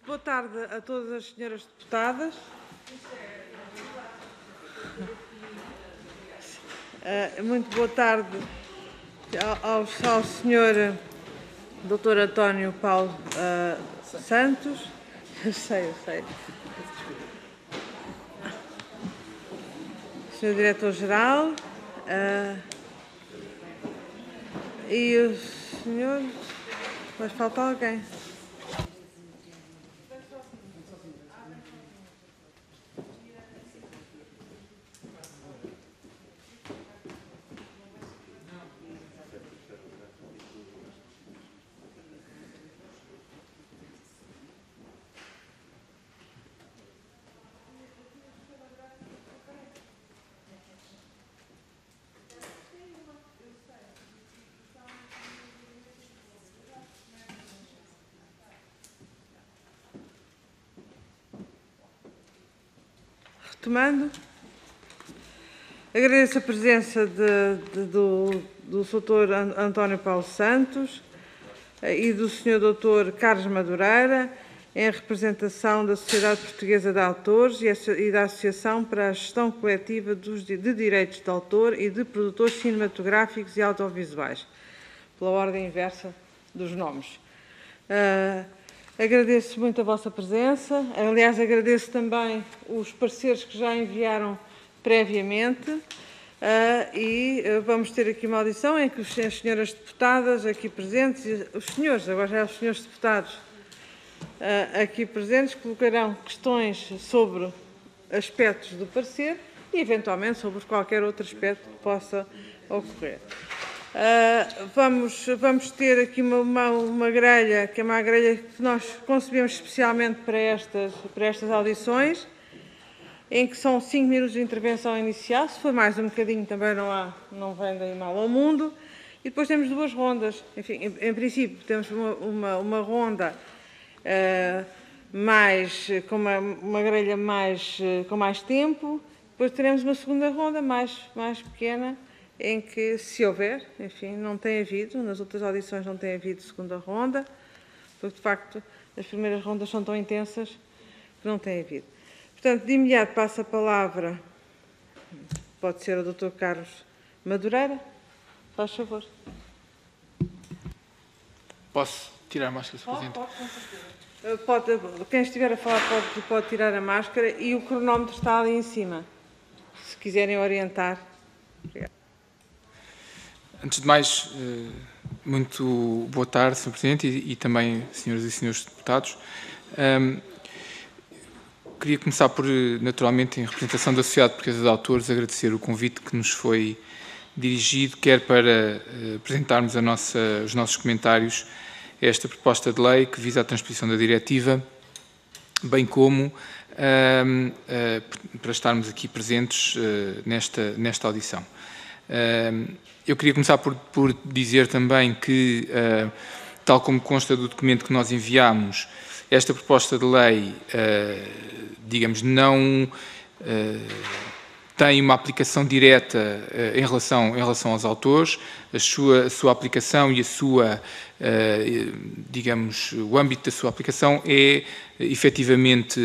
Muito boa tarde a todas as senhoras deputadas. Muito boa tarde ao senhor Dr. António Paulo Santos. Eu sei. Senhor Diretor-Geral e o senhor... Mas falta alguém. Retomando, agradeço a presença do Dr. António Paulo Santos e do Sr. Dr. Carlos Madureira, em representação da Sociedade Portuguesa de Autores e da Associação para a Gestão Coletiva de Direitos de Autor e de Produtores Cinematográficos e Audiovisuais, pela ordem inversa dos nomes. Agradeço muito a vossa presença. Aliás, agradeço também os pareceres que já enviaram previamente. E vamos ter aqui uma audição em que as senhoras deputadas aqui presentes, e os senhores, agora já os senhores deputados aqui presentes, colocarão questões sobre aspectos do parecer e, eventualmente, sobre qualquer outro aspecto que possa ocorrer. Vamos ter aqui uma grelha, que é uma grelha que nós concebemos especialmente para estas audições, em que são 5 minutos de intervenção inicial. Se for mais um bocadinho também não vem daí mal ao mundo. E depois temos 2 rondas. Enfim, em princípio temos uma ronda com uma grelha com mais tempo. Depois teremos uma segunda ronda mais pequena, em que, se houver, enfim, não tem havido, nas outras audições não tem havido segunda ronda, porque, de facto, as primeiras rondas são tão intensas que não tem havido. Portanto, de imediato passo a palavra, pode ser ao Dr. Carlos Madureira, faz favor. Posso tirar a máscara, Sr. Presidente? Pode, quem estiver a falar pode tirar a máscara e o cronómetro está ali em cima, se quiserem orientar. Obrigado. Antes de mais, muito boa tarde, Sr. Presidente, e também senhoras e senhores deputados. Queria começar por, naturalmente, em representação da Sociedade Portuguesa de Autores, agradecer o convite que nos foi dirigido, quer para apresentarmos os nossos comentários a esta proposta de lei que visa a transposição da diretiva, bem como para estarmos aqui presentes nesta audição. Eu queria começar por dizer também que, tal como consta do documento que nós enviámos, esta proposta de lei, digamos, não tem uma aplicação direta em relação aos autores. A sua aplicação e digamos, o âmbito da sua aplicação é efetivamente,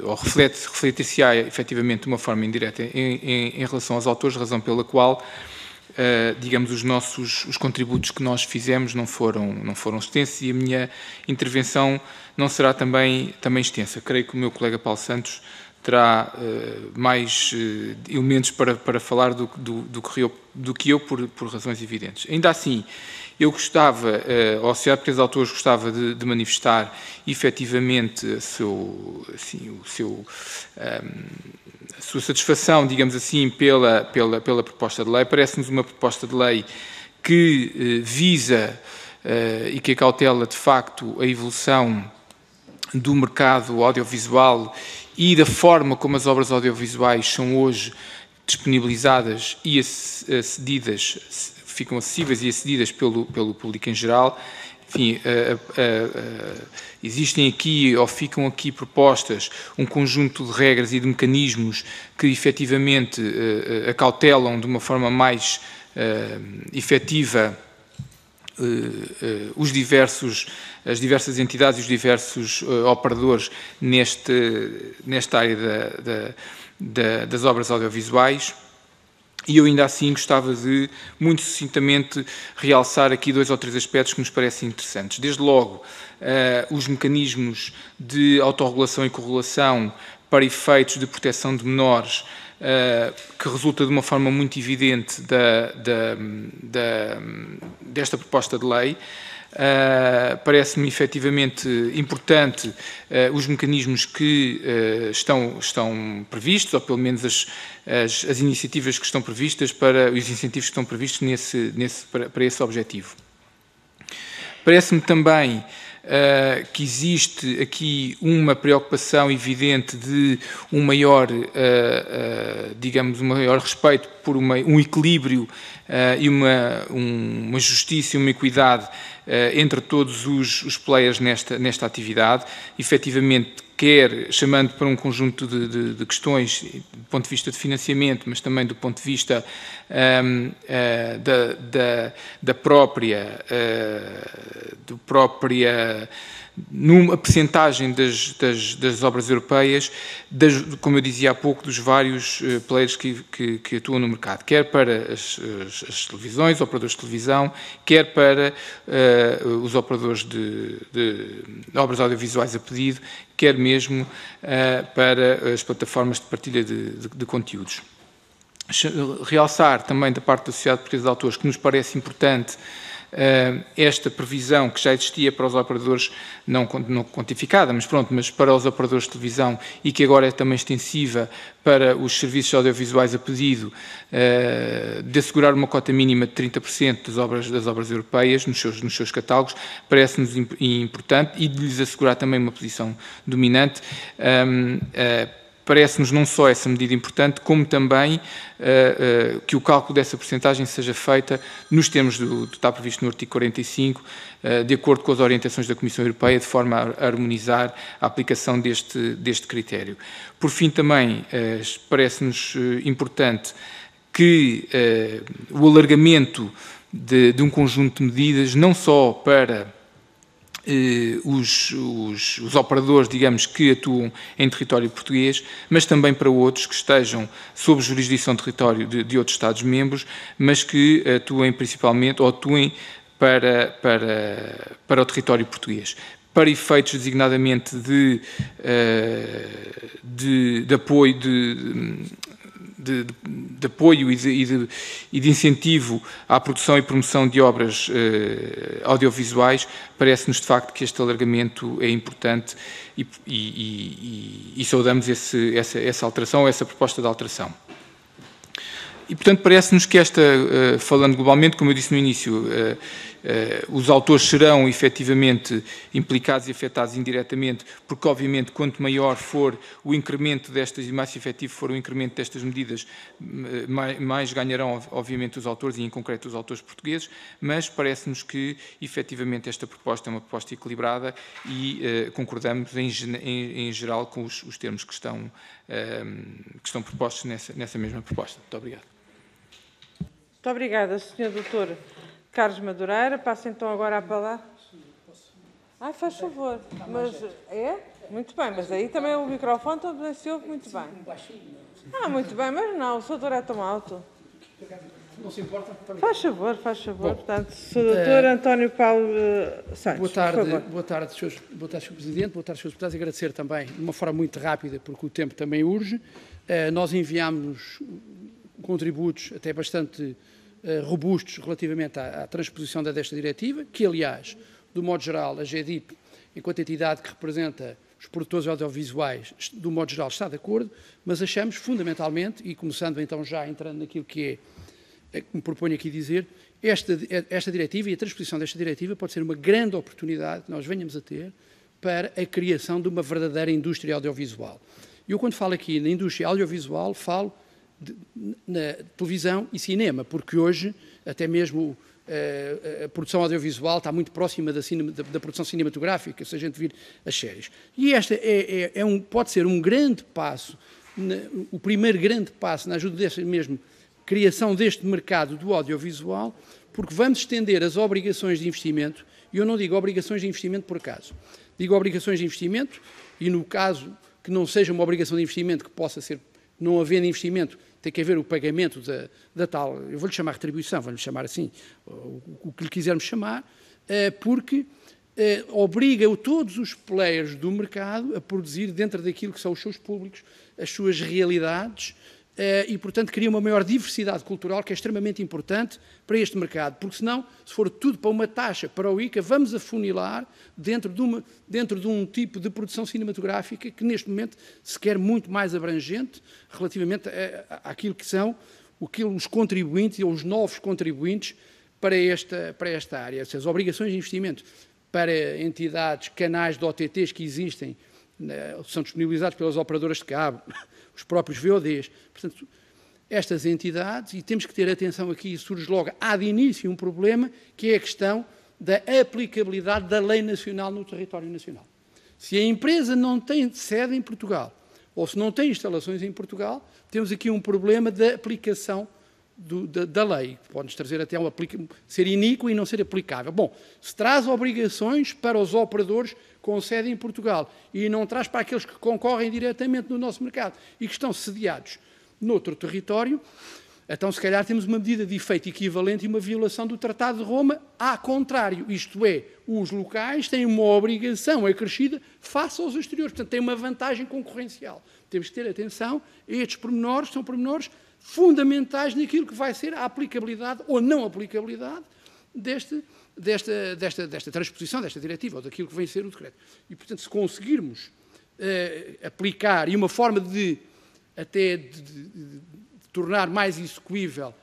ou refletir-se-á efetivamente de uma forma indireta em relação aos autores, razão pela qual digamos, os contributos que nós fizemos não foram extensos e a minha intervenção não será também extensa. Creio que o meu colega Paulo Santos terá mais elementos para falar do que eu, por razões evidentes. Ainda assim, eu gostava, ou a Sociedade Portuguesa de Autores gostava de manifestar efetivamente a sua satisfação, digamos assim, pela proposta de lei. Parece-nos uma proposta de lei que visa e que acautela, de facto, a evolução do mercado audiovisual e da forma como as obras audiovisuais são hoje disponibilizadas e acedidas, ficam acessíveis e acedidas pelo público em geral. Enfim, existem aqui ou ficam aqui propostas um conjunto de regras e de mecanismos que efetivamente acautelam de uma forma mais efetiva as diversas entidades e os diversos operadores nesta área das obras audiovisuais. E eu ainda assim gostava de, muito sucintamente, realçar aqui 2 ou 3 aspectos que nos parecem interessantes. Desde logo, os mecanismos de autorregulação e correlação para efeitos de proteção de menores, que resulta de uma forma muito evidente desta proposta de lei. Parece-me efetivamente importante os mecanismos que estão previstos, ou pelo menos as iniciativas que estão previstas, os incentivos que estão previstos para esse objetivo. Parece-me também que existe aqui uma preocupação evidente de digamos, um maior respeito por um equilíbrio e uma justiça e uma equidade entre todos os players nesta atividade, efetivamente, quer chamando para um conjunto de questões do ponto de vista de financiamento, mas também do ponto de vista da própria numa percentagem das obras europeias, como eu dizia há pouco, dos vários players que atuam no mercado, quer para as televisões, operadores de televisão, quer para os operadores de obras audiovisuais a pedido, quer mesmo para as plataformas de partilha de conteúdos. Realçar também da parte da Sociedade Portuguesa de Autores que nos parece importante esta previsão que já existia para os operadores, não quantificada, mas para os operadores de televisão e que agora é também extensiva para os serviços audiovisuais a pedido, de assegurar uma cota mínima de 30% das obras europeias nos seus catálogos, parece-nos importante, e de lhes assegurar também uma posição dominante. Parece-nos não só essa medida importante, como também que o cálculo dessa percentagem seja feita nos termos que está previsto no artigo 45, de acordo com as orientações da Comissão Europeia, de forma a harmonizar a aplicação deste critério. Por fim, também parece-nos importante que o alargamento de um conjunto de medidas, não só para os operadores, digamos, que atuam em território português, mas também para outros que estejam sob jurisdição de território de outros Estados-membros, mas que atuem principalmente, ou atuem para o território português, para efeitos designadamente de apoio de apoio e de incentivo à produção e promoção de obras audiovisuais. Parece-nos de facto que este alargamento é importante e saudamos essa alteração, essa proposta de alteração. E, portanto, parece-nos que falando globalmente, como eu disse no início, os autores serão efetivamente implicados e afetados indiretamente, porque, obviamente, quanto maior for o incremento destas e mais efetivo for o incremento destas medidas, mais ganharão, obviamente, os autores e, em concreto, os autores portugueses, mas parece-nos que, efetivamente, esta proposta é uma proposta equilibrada e concordamos, em geral, com os termos que estão propostos nessa mesma proposta. Muito obrigado. Muito obrigada, Sr. Dr. Carlos Madureira. Passo então agora a palavra. Faz favor. Mas é? Muito bem, mas aí também o microfone também se ouve muito bem. Muito bem, mas não, o Sr. Doutor é tão alto. Não se importa? Faz favor. Bom, portanto, Sr. Doutor António Paulo Santos, boa tarde, por favor. Boa tarde, Sr. Presidente, boa tarde, Srs. Deputados. Agradecer também, de uma forma muito rápida, porque o tempo também urge. Nós enviámos contributos até bastante robustos relativamente à transposição desta diretiva, que, aliás, do modo geral, a GEDIP, enquanto entidade que representa os produtores audiovisuais, do modo geral, está de acordo, mas achamos fundamentalmente, e começando então já entrando naquilo que me proponho aqui dizer, esta diretiva e a transposição desta diretiva pode ser uma grande oportunidade que nós venhamos a ter para a criação de uma verdadeira indústria audiovisual. Eu, quando falo aqui na indústria audiovisual, falo na televisão e cinema, porque hoje até mesmo a produção audiovisual está muito próxima da produção cinematográfica, se a gente vir as séries. E esta pode ser um grande passo, o primeiro grande passo na ajuda desta mesmo criação deste mercado do audiovisual, porque vamos estender as obrigações de investimento, e eu não digo obrigações de investimento por acaso, digo obrigações de investimento, e no caso que não seja uma obrigação de investimento, que possa ser, não havendo investimento, tem que haver o pagamento da tal, eu vou-lhe chamar retribuição, vou-lhe chamar assim, o que lhe quisermos chamar, porque obriga todos os players do mercado a produzir dentro daquilo que são os seus públicos, as suas realidades, e, portanto, cria uma maior diversidade cultural, que é extremamente importante para este mercado, porque senão, se for tudo para uma taxa, para o ICA, vamos afunilar dentro de um tipo de produção cinematográfica que, neste momento, se quer muito mais abrangente relativamente àquilo que são os contribuintes ou os novos contribuintes para esta área. As obrigações de investimento para entidades, canais de OTTs que existem, são disponibilizados pelas operadoras de cabo, os próprios VODs. Portanto, estas entidades, e temos que ter atenção aqui, surge logo, há de início um problema, que é a questão da aplicabilidade da lei nacional no território nacional. Se a empresa não tem sede em Portugal, ou se não tem instalações em Portugal, temos aqui um problema da aplicação da lei, que pode-nos trazer até ser iníquo e não ser aplicável. Bom, se traz obrigações para os operadores com sede em Portugal e não traz para aqueles que concorrem diretamente no nosso mercado e que estão sediados noutro território, então se calhar temos uma medida de efeito equivalente e uma violação do Tratado de Roma, ao contrário, isto é, os locais têm uma obrigação acrescida face aos exteriores, portanto têm uma vantagem concorrencial. Temos que ter atenção a estes pormenores, são pormenores fundamentais naquilo que vai ser a aplicabilidade ou não aplicabilidade desta transposição, desta diretiva, ou daquilo que vem a ser o decreto. E, portanto, se conseguirmos aplicar, e uma forma de tornar mais execuível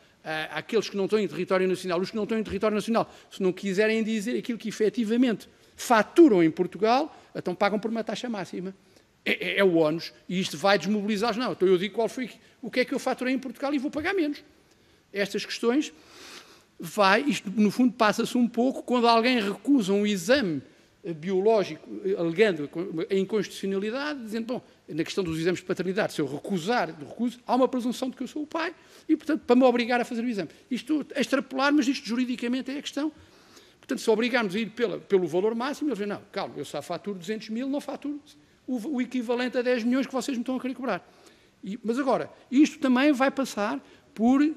aqueles que não estão em território nacional, os que não estão em território nacional, se não quiserem dizer aquilo que efetivamente faturam em Portugal, então pagam por uma taxa máxima. É o ónus, e isto vai desmobilizar-os. Não, então eu digo o que é que eu faturei em Portugal e vou pagar menos. Estas questões, isto no fundo passa-se um pouco quando alguém recusa um exame biológico, alegando a inconstitucionalidade, dizendo, bom, na questão dos exames de paternidade, se eu recusar, há uma presunção de que eu sou o pai e, portanto, para me obrigar a fazer o exame. Isto é extrapolar, mas isto juridicamente é a questão. Portanto, se obrigarmos a ir pelo valor máximo, eles dizem, não, calma, eu só faturo 200 mil, não faturo o equivalente a 10 milhões que vocês me estão a querer cobrar. Mas agora, isto também vai passar por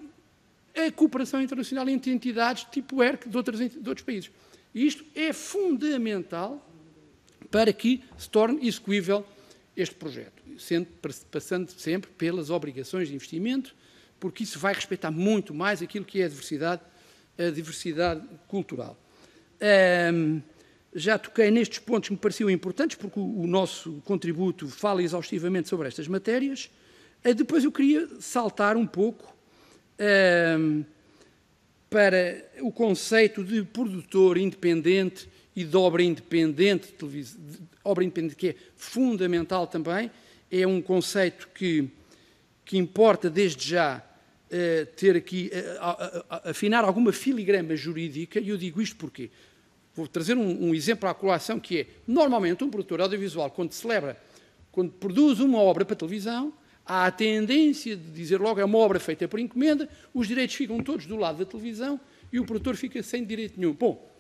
a cooperação internacional entre entidades tipo ERC de outros países. E isto é fundamental para que se torne execuível este projeto, passando sempre pelas obrigações de investimento, porque isso vai respeitar muito mais aquilo que é a diversidade cultural. Já toquei nestes pontos que me pareciam importantes, porque o nosso contributo fala exaustivamente sobre estas matérias. Depois eu queria saltar um pouco para o conceito de produtor independente e de obra independente, obra independente que é fundamental também, é um conceito que importa desde já ter aqui, afinar alguma filigrama jurídica, e eu digo isto porque vou trazer um exemplo à colação, que é, normalmente, um produtor audiovisual, quando produz uma obra para televisão, há a tendência de dizer logo é uma obra feita por encomenda, os direitos ficam todos do lado da televisão e o produtor fica sem direito nenhum. Bom,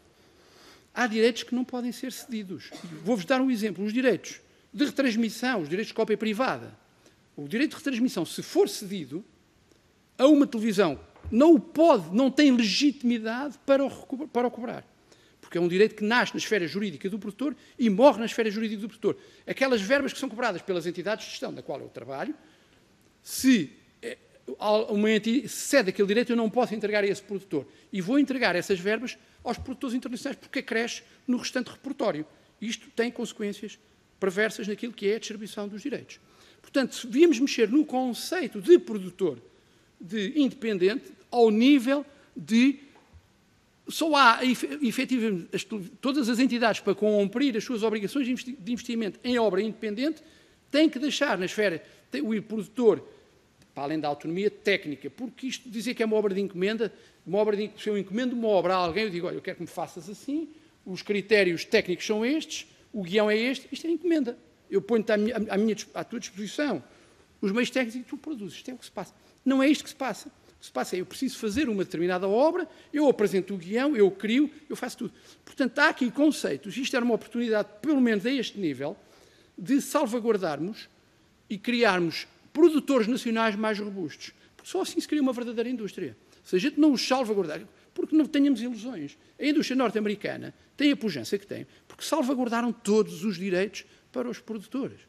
há direitos que não podem ser cedidos. Vou-vos dar um exemplo. Os direitos de retransmissão, os direitos de cópia privada. O direito de retransmissão, se for cedido a uma televisão, não tem legitimidade para o cobrar. Porque é um direito que nasce na esfera jurídica do produtor e morre na esfera jurídica do produtor. Aquelas verbas que são cobradas pelas entidades de gestão da qual eu trabalho, se uma entidade cede aquele direito, eu não posso entregar a esse produtor. E vou entregar essas verbas aos produtores internacionais, porque acresce no restante repertório. Isto tem consequências perversas naquilo que é a distribuição dos direitos. Portanto, se devíamos mexer no conceito de produtor de independente ao nível de só há, efetivamente, todas as entidades para cumprir as suas obrigações de investimento em obra independente têm que deixar na esfera o produtor, para além da autonomia técnica, porque isto dizer que é uma obra de encomenda, se eu encomendo uma obra a alguém, eu digo, olha, eu quero que me faças assim, os critérios técnicos são estes, o guião é este, isto é encomenda. Eu ponho-te à tua disposição os meios técnicos e tu produzes. Isto é o que se passa. Não é isto que se passa. que se passa é eu preciso fazer uma determinada obra, eu apresento o guião, eu crio, eu faço tudo. Portanto, há aqui conceitos, isto era uma oportunidade, pelo menos a este nível, de salvaguardarmos e criarmos produtores nacionais mais robustos. Porque só assim se cria uma verdadeira indústria. Se a gente não os salvaguardar, porque não tenhamos ilusões. A indústria norte-americana tem a pujança que tem, porque salvaguardaram todos os direitos para os produtores.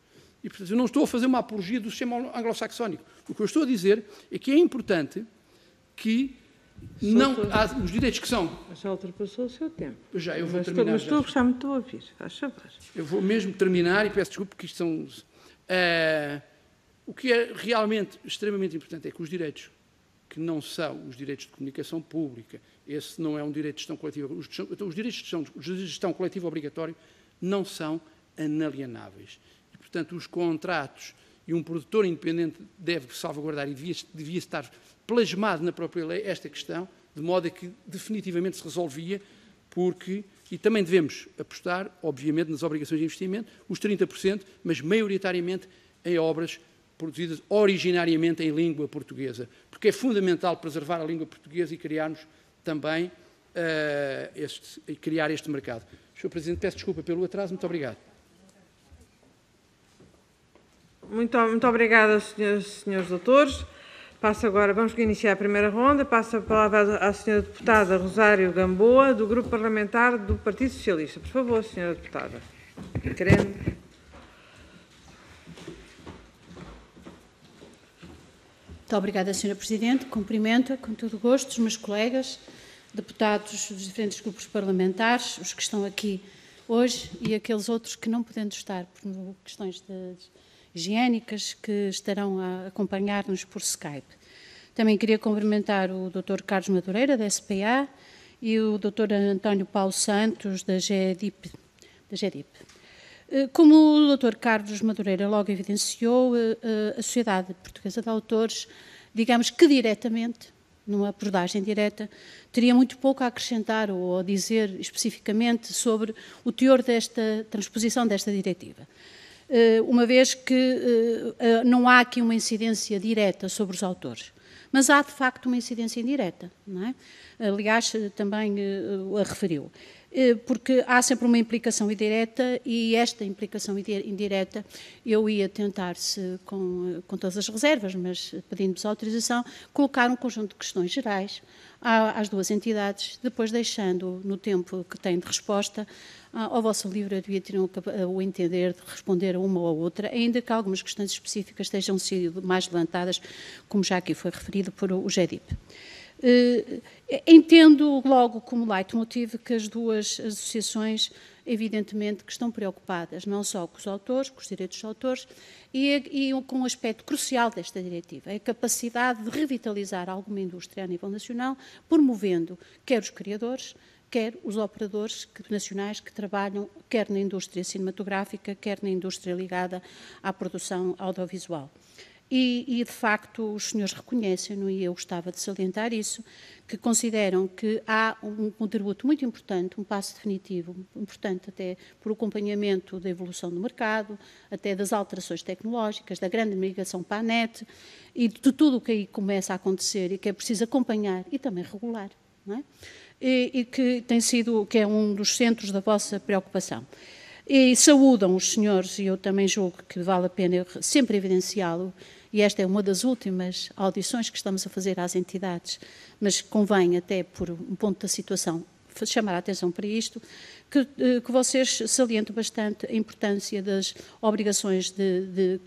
E, portanto, eu não estou a fazer uma apologia do sistema anglo-saxónico. O que eu estou a dizer é que é importante que os direitos que são... Já ultrapassou o seu tempo. Já, eu vou terminar. Mas estou a gostar muito de ouvir, faz favor. Eu vou mesmo terminar e peço desculpa porque isto são... o que é realmente extremamente importante é que os direitos que não são os direitos de comunicação pública, esse não é um direito de gestão coletiva, os direitos de gestão coletiva obrigatório não são inalienáveis. E, portanto, os contratos e um produtor independente deve salvaguardar e devia estar plasmado na própria lei esta questão, de modo a que definitivamente se resolvia, e também devemos apostar, obviamente, nas obrigações de investimento, os 30%, mas maioritariamente em obras produzidas originariamente em língua portuguesa, porque é fundamental preservar a língua portuguesa e criarmos também criar este mercado. Sr. Presidente, peço desculpa pelo atraso, muito obrigado. Muito obrigada, senhores doutores. Vamos iniciar a primeira ronda. Passo a palavra à senhora deputada Rosário Gamboa, do Grupo Parlamentar do Partido Socialista. Por favor, senhora deputada. Muito obrigada, Sra. Presidente. Cumprimento, com todo o gosto, os meus colegas, deputados dos diferentes grupos parlamentares, os que estão aqui hoje e aqueles outros que não podendo estar por questões higiênicas que estarão a acompanhar-nos por Skype. Também queria cumprimentar o Dr. Carlos Madureira, da SPA, e o Dr. António Paulo Santos, da GEDIP. Como o Dr. Carlos Madureira logo evidenciou, a Sociedade Portuguesa de Autores, digamos que diretamente, numa abordagem direta, teria muito pouco a acrescentar ou a dizer especificamente sobre o teor desta transposição desta diretiva. Uma vez que não há aqui uma incidência direta sobre os autores, mas há de facto uma incidência indireta, não é? Aliás, também a referiu. Porque há sempre uma implicação indireta e esta implicação indireta eu ia tentar-se, com todas as reservas, mas pedindo-vos autorização, colocar um conjunto de questões gerais às duas entidades, depois deixando no tempo que tem de resposta ao vosso livre-arbítrio o entender de responder a uma ou a outra, ainda que algumas questões específicas estejam sido mais levantadas, como já aqui foi referido por o GEDIP. Entendo logo como leitmotiv que as duas associações, evidentemente, que estão preocupadas não só com os autores, com os direitos dos autores, e com um aspecto crucial desta diretiva, a capacidade de revitalizar alguma indústria a nível nacional, promovendo quer os criadores, quer os operadores nacionais que trabalham quer na indústria cinematográfica, quer na indústria ligada à produção audiovisual. E, de facto, os senhores reconhecem, e eu gostava de salientar isso, que consideram que há um contributo muito importante, um passo definitivo, importante até por acompanhamento da evolução do mercado, até das alterações tecnológicas, da grande migração para a net e de tudo o que aí começa a acontecer e que é preciso acompanhar e também regular, não é? E que é um dos centros da vossa preocupação. E saúdam os senhores, e eu também julgo que vale a pena sempre evidenciá-lo, e esta é uma das últimas audições que estamos a fazer às entidades, mas convém até por um ponto da situação chamar a atenção para isto, que vocês salientam bastante a importância das obrigações de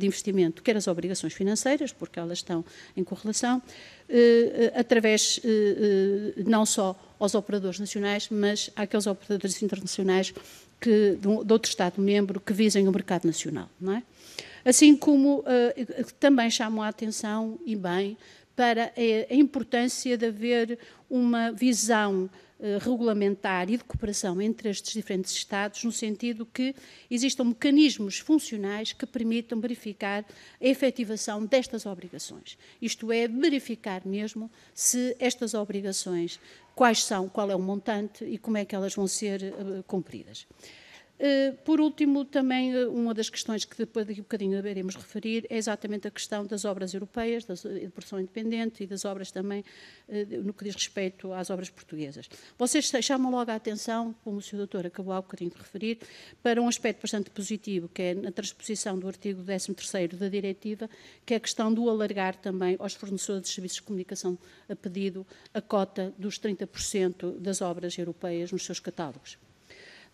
investimento, quer as obrigações financeiras, porque elas estão em correlação, através não só aos operadores nacionais, mas àqueles operadores internacionais de outro Estado-membro que visem o mercado nacional, não é? Assim como também chamam a atenção, e bem, para a importância de haver uma visão regulamentar e de cooperação entre estes diferentes Estados, no sentido que existam mecanismos funcionais que permitam verificar a efetivação destas obrigações. Isto é, verificar mesmo se estas obrigações, qual é o montante e como é que elas vão ser cumpridas. Por último, também uma das questões que depois daqui a bocadinho iremos referir é exatamente a questão das obras europeias, de produção independente e das obras também no que diz respeito às obras portuguesas. Vocês chamam logo a atenção, como o Sr. Doutor acabou há bocadinho de referir, para um aspecto bastante positivo, que é na transposição do artigo 13º da diretiva, que é a questão do alargar também aos fornecedores de serviços de comunicação a pedido a cota dos 30% das obras europeias nos seus catálogos.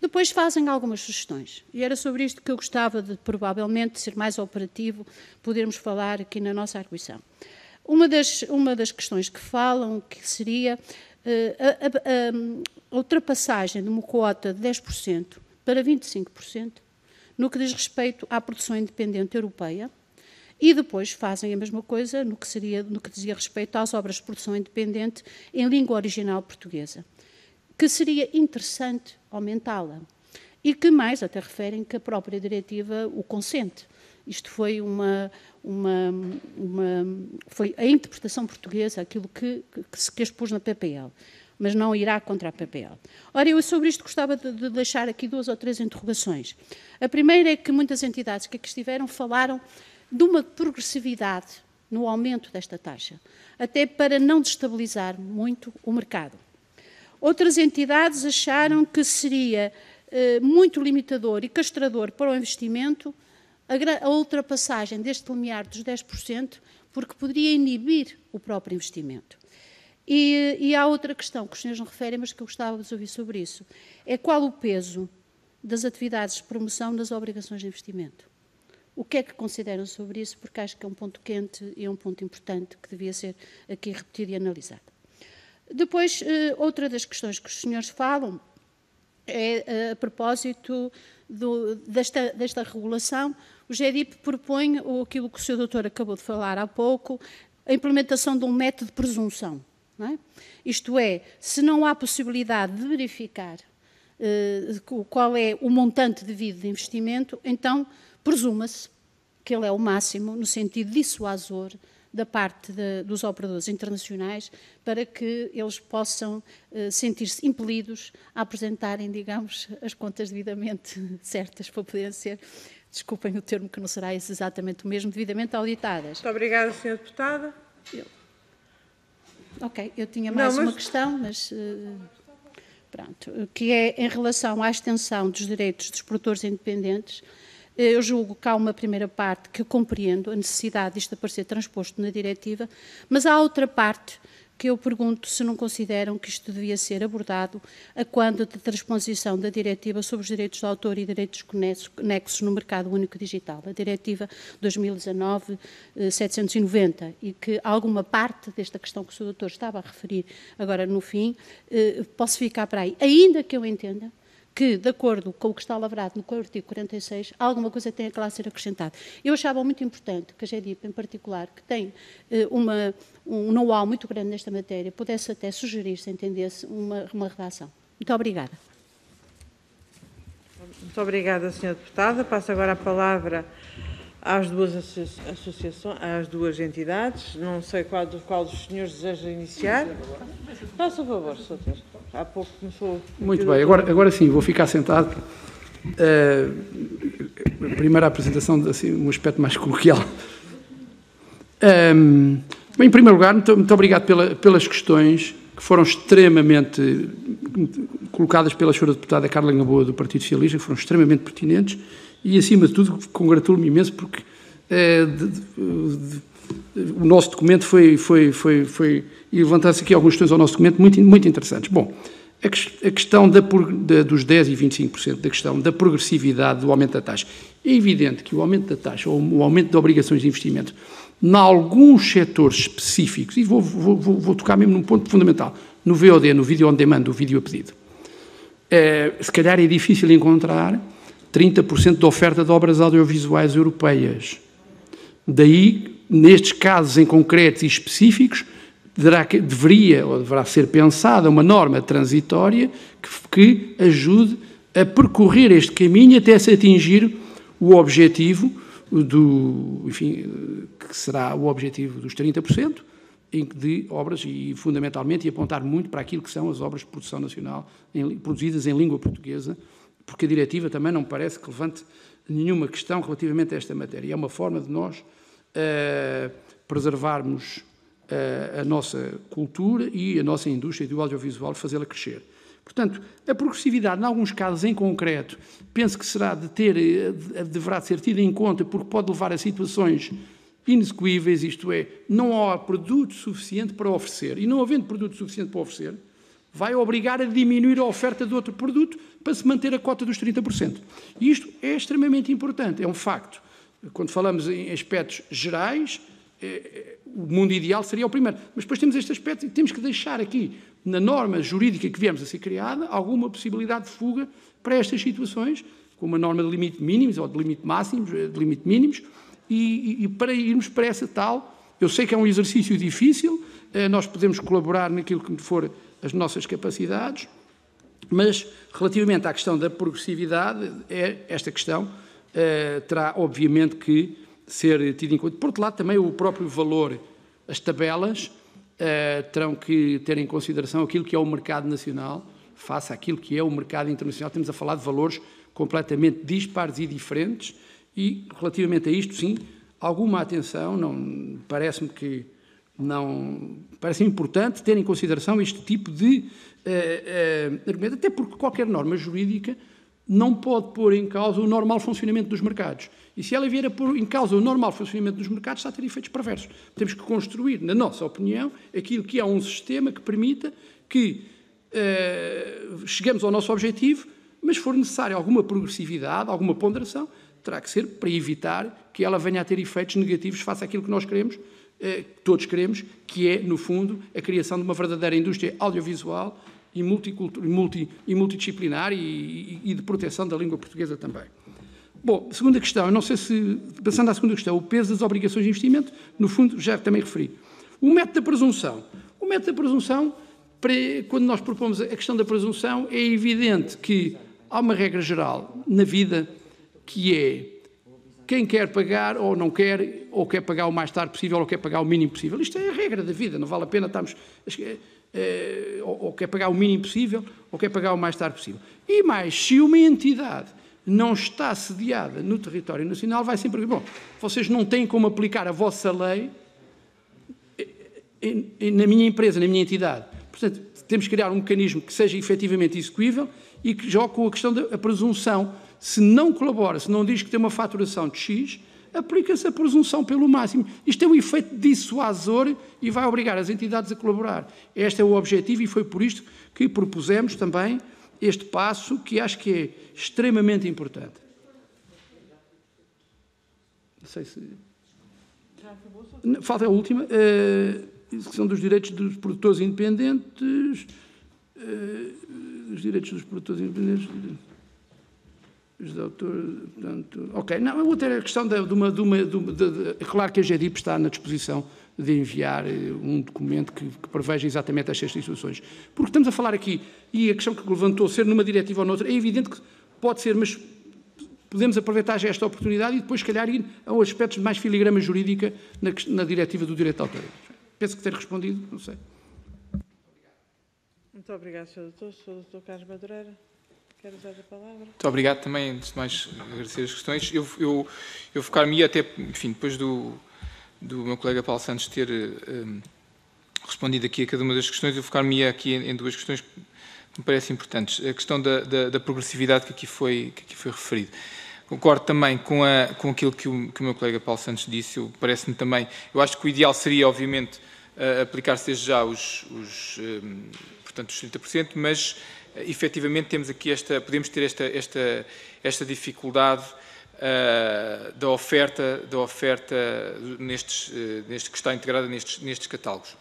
Depois fazem algumas sugestões, e era sobre isto que eu gostava de, provavelmente, ser mais operativo, podermos falar aqui na nossa arguição. Uma das questões que falam, que seria a ultrapassagem de uma quota de 10% para 25%, no que diz respeito à produção independente europeia, e depois fazem a mesma coisa no que dizia respeito às obras de produção independente em língua original portuguesa, que seria interessante aumentá-la e que mais até referem que a própria diretiva o consente. Isto foi foi a interpretação portuguesa, aquilo que se expôs na PPL, mas não irá contra a PPL. Ora, eu sobre isto gostava de deixar aqui 2 ou 3 interrogações. A primeira é que muitas entidades que aqui estiveram falaram de uma progressividade no aumento desta taxa, até para não destabilizar muito o mercado. Outras entidades acharam que seria muito limitador e castrador para o investimento a ultrapassagem deste limiar dos 10%, porque poderia inibir o próprio investimento. E há outra questão que os senhores não referem, mas que eu gostava de ouvir sobre isso. É qual o peso das atividades de promoção nas obrigações de investimento? O que é que consideram sobre isso? Porque acho que é um ponto quente e é um ponto importante que devia ser aqui repetido e analisado. Depois, outra das questões que os senhores falam é a propósito desta regulação. O GEDIP propõe aquilo que o Sr. Doutor acabou de falar há pouco, a implementação de um método de presunção. Não é? Isto é, se não há possibilidade de verificar qual é o montante devido de investimento, então presuma-se que ele é o máximo no sentido dissuasor da parte dos operadores internacionais para que eles possam sentir-se impelidos a apresentarem, digamos, as contas devidamente certas para poderem ser, desculpem o termo que não será exatamente o mesmo, devidamente auditadas. Muito obrigada, Sra. Deputada. Ok, eu tinha mais uma questão, mas pronto, que é em relação à extensão dos direitos dos produtores independentes. Eu julgo que há uma primeira parte que eu compreendo a necessidade disto aparecer transposto na diretiva, mas há outra parte que eu pergunto se não consideram que isto devia ser abordado a quando da transposição da diretiva sobre os direitos de autor e direitos conexos no mercado único digital, a diretiva 2019-790, e que alguma parte desta questão que o Sr. Doutor estava a referir agora no fim, posso ficar para aí, ainda que eu entenda que, de acordo com o que está lavrado no artigo 46, alguma coisa tem que lá ser acrescentada. Eu achava muito importante que a GEDIP, em particular, que tem um know-how muito grande nesta matéria, pudesse até sugerir, se entendesse, uma redação. Muito obrigada. Muito obrigada, Sra. Deputada. Passo agora a palavra às duas associações, às duas entidades. Não sei qual dos senhores deseja iniciar. Faça o favor, Sr. Doutor. Há pouco começou... Muito bem, agora sim, vou ficar sentado. A primeira apresentação, assim, um aspecto mais coloquial. Bem, em primeiro lugar, muito obrigado pelas questões que foram extremamente colocadas pela Sra. Deputada Carla Gamboa, do Partido Socialista, que foram extremamente pertinentes e, acima de tudo, congratulo-me imenso porque o nosso documento e levantar-se aqui algumas questões ao nosso documento muito interessantes. Bom, a questão dos 10% e 25%, da questão da progressividade do aumento da taxa. É evidente que o aumento da taxa, ou o aumento de obrigações de investimento, em alguns setores específicos, e vou tocar mesmo num ponto fundamental, no VOD, no Video On Demand, o vídeo a pedido, se calhar é difícil encontrar 30% de oferta de obras audiovisuais europeias. Daí, nestes casos em concretos e específicos, deverá ser pensada uma norma transitória que ajude a percorrer este caminho até se atingir o objetivo que será o objetivo dos 30% de obras e, fundamentalmente, apontar muito para aquilo que são as obras de produção nacional produzidas em língua portuguesa porque a diretiva também não me parece que levante nenhuma questão relativamente a esta matéria. É uma forma de nós preservarmos a nossa cultura e a nossa indústria do audiovisual, fazê-la crescer. Portanto, a progressividade, em alguns casos em concreto, penso que deverá ser tida em conta, porque pode levar a situações inexequíveis, isto é, não há produto suficiente para oferecer, e não havendo produto suficiente para oferecer, vai obrigar a diminuir a oferta de outro produto para se manter a cota dos 30%. E isto é extremamente importante, é um facto. Quando falamos em aspectos gerais, o mundo ideal seria o primeiro. Mas depois temos este aspecto e temos que deixar aqui, na norma jurídica que viemos a ser criada, alguma possibilidade de fuga para estas situações, com uma norma de limite mínimos ou de limite máximos, de limite mínimos, e para irmos para essa tal, eu sei que é um exercício difícil, nós podemos colaborar naquilo que for as nossas capacidades, mas relativamente à questão da progressividade, esta questão terá obviamente que ser tida em conta. Por outro lado, também o próprio valor, as tabelas, terão que ter em consideração aquilo que é o mercado nacional face àquilo que é o mercado internacional. Estamos a falar de valores completamente dispares e diferentes e, relativamente a isto, sim, alguma atenção, parece-me importante ter em consideração este tipo de argumento, até porque qualquer norma jurídica não pode pôr em causa o normal funcionamento dos mercados. E se ela vier a pôr em causa o normal funcionamento dos mercados, está a ter efeitos perversos. Temos que construir, na nossa opinião, aquilo que é um sistema que permita que chegamos ao nosso objetivo, mas se for necessário alguma progressividade, alguma ponderação, terá que ser para evitar que ela venha a ter efeitos negativos face àquilo que nós queremos, todos queremos, que é, no fundo, a criação de uma verdadeira indústria audiovisual e multidisciplinar e de proteção da língua portuguesa também. Bom, segunda questão, eu não sei se, passando à segunda questão, o peso das obrigações de investimento, no fundo, já também referi. O método da presunção. O método da presunção, quando nós propomos a questão da presunção, é evidente que há uma regra geral na vida que é quem quer pagar ou não quer, ou quer pagar o mais tarde possível ou quer pagar o mínimo possível. Isto é a regra da vida, não vale a pena estarmos... ou quer pagar o mínimo possível ou quer pagar o mais tarde possível. E mais, se uma entidade não está sediada no território nacional, vai sempre... Bom, vocês não têm como aplicar a vossa lei na minha empresa, na minha entidade. Portanto, temos que criar um mecanismo que seja efetivamente execuível e que jogue com a questão da presunção. Se não colabora, se não diz que tem uma faturação de X, aplica-se a presunção pelo máximo. Isto é um efeito dissuasor e vai obrigar as entidades a colaborar. Este é o objetivo e foi por isto que propusemos também este passo que acho que é extremamente importante. Não sei se... Falta a última. Execução dos direitos dos produtores independentes. Os direitos dos produtores independentes... Os de autor, portanto... Ok, não, eu vou ter a questão é claro que a GEDIP está na disposição de enviar um documento que preveja exatamente estas situações. Porque estamos a falar aqui, e a questão que levantou, ser numa diretiva ou noutra, é evidente que pode ser, mas podemos aproveitar já esta oportunidade e depois, se calhar, ir a aspectos de mais filigrama jurídica na diretiva do direito de autor. Penso que ter respondido, não sei. Muito obrigado, Sr. Doutor. Sr. Doutor Carlos Madureira, quer usar a palavra? Muito obrigado também, antes de mais, agradecer as questões. Eu focar-me até, enfim, depois do meu colega Paulo Santos ter respondido aqui a cada uma das questões, eu focar-me aqui em duas questões que me parecem importantes. A questão da progressividade que aqui foi referido. Concordo também com aquilo que o meu colega Paulo Santos disse. Parece-me também, eu acho que o ideal seria, obviamente, aplicar-se desde já portanto, os 30%, mas efetivamente temos aqui podemos ter esta dificuldade da oferta que está integrada nestes catálogos.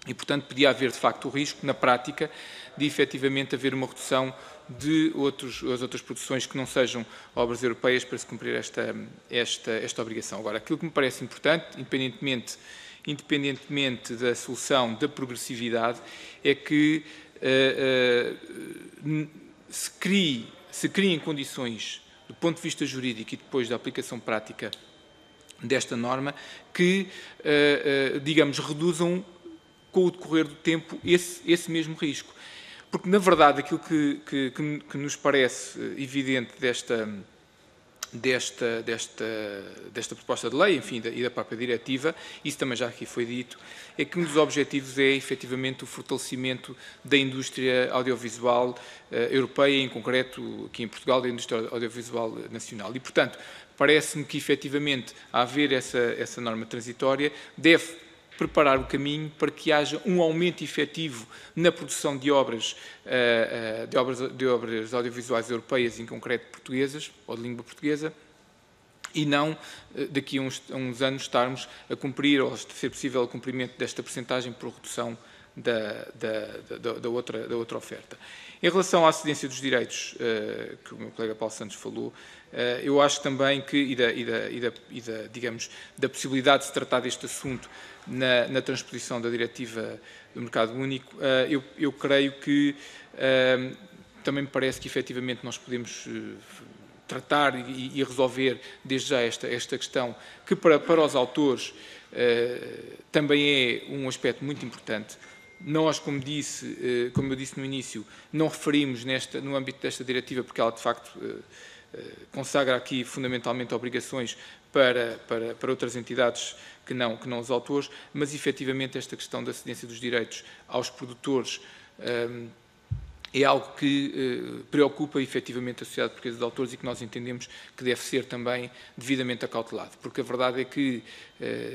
E, portanto, podia haver, de facto, o risco, na prática, de efetivamente haver uma redução de as outras produções que não sejam obras europeias para se cumprir esta obrigação. Agora, aquilo que me parece importante, independentemente da solução da progressividade, é que se criem condições, do ponto de vista jurídico e depois da aplicação prática desta norma, que, digamos, reduzam com o decorrer do tempo esse mesmo risco. porque, na verdade, aquilo que nos parece evidente desta proposta de lei, enfim, e da própria diretiva, isso também já aqui foi dito, é que um dos objetivos é, efetivamente, o fortalecimento da indústria audiovisual europeia, em concreto, aqui em Portugal, da indústria audiovisual nacional. E, portanto, parece-me que, efetivamente, a haver essa norma transitória, deve preparar o caminho para que haja um aumento efetivo na produção de obras audiovisuais europeias, em concreto portuguesas, ou de língua portuguesa, e não daqui a uns anos estarmos a cumprir, ou ser possível o cumprimento desta percentagem por redução da outra oferta. Em relação à cedência dos direitos, que o meu colega Paulo Santos falou, eu acho também que, digamos, da possibilidade de se tratar deste assunto na transposição da diretiva do mercado único, eu creio que também me parece que efetivamente nós podemos tratar e resolver desde já esta questão, que para os autores também é um aspecto muito importante. Nós, como eu disse no início, não referimos no âmbito desta diretiva, porque ela de facto consagra aqui fundamentalmente obrigações para outras entidades que não os autores, mas efetivamente esta questão da cedência dos direitos aos produtores é algo que preocupa efetivamente a Sociedade Portuguesa de Autores e que nós entendemos que deve ser também devidamente acautelado, porque a verdade é que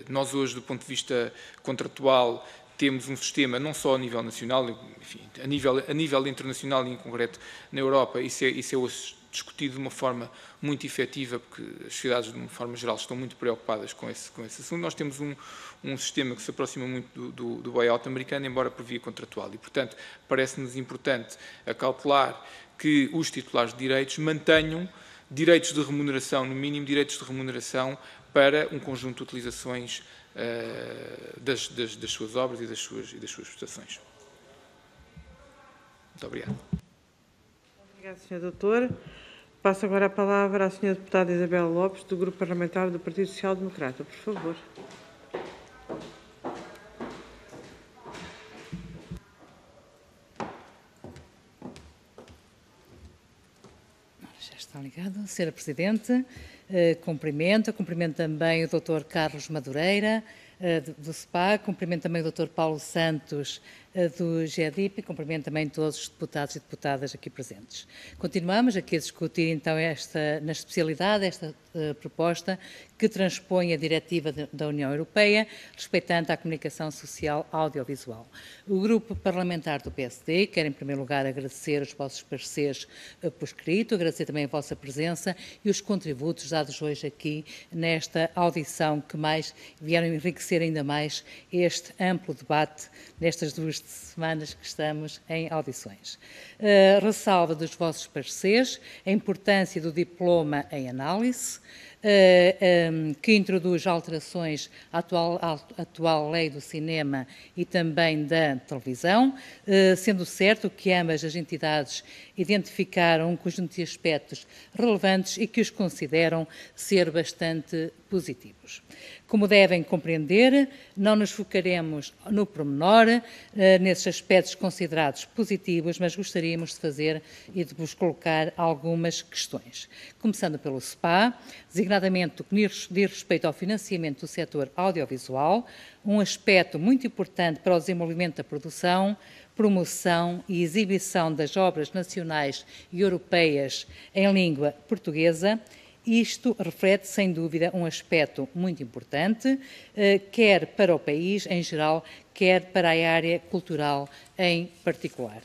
nós hoje, do ponto de vista contratual, temos um sistema não só a nível nacional, enfim, a nível internacional e em concreto na Europa, isso é hoje discutido de uma forma muito efetiva, porque as sociedades, de uma forma geral, estão muito preocupadas com esse assunto. Nós temos um sistema que se aproxima muito do buyout americano, embora por via contratual. E, portanto, parece-nos importante acautelar que os titulares de direitos mantenham direitos de remuneração, no mínimo direitos de remuneração, para um conjunto de utilizações das suas obras e das suas prestações. Muito obrigado. Obrigado, Sr. Doutor. Passo agora a palavra à Sra. Deputada Isabel Lopes, do Grupo Parlamentar do Partido Social Democrata. Por favor. Já está ligado. Sra. Presidente, cumprimento também o Dr. Carlos Madureira, do SPA, cumprimento também o Dr. Paulo Santos, do GEDIP, e cumprimento também todos os deputados e deputadas aqui presentes. Continuamos aqui a discutir, então, na especialidade, esta proposta que transpõe a diretiva da União Europeia respeitante à comunicação social audiovisual. O Grupo Parlamentar do PSD quer, em primeiro lugar, agradecer os vossos pareceres por escrito, agradecer também a vossa presença e os contributos dados hoje aqui nesta audição que vieram enriquecer ainda mais este amplo debate nestas 2 semanas que estamos em audições. Ressalva dos vossos pareceres a importância do diploma em análise, que introduz alterações à atual lei do cinema e também da televisão, sendo certo que ambas as entidades identificaram um conjunto de aspectos relevantes e que os consideram ser bastante positivos. Como devem compreender, não nos focaremos no pormenor, nesses aspectos considerados positivos, mas gostaríamos de fazer e de vos colocar algumas questões. Começando pelo SPA, designadamente o que diz respeito ao financiamento do setor audiovisual, um aspecto muito importante para o desenvolvimento da produção, promoção e exibição das obras nacionais e europeias em língua portuguesa. Isto reflete, sem dúvida, um aspecto muito importante, quer para o país em geral, quer para a área cultural em particular.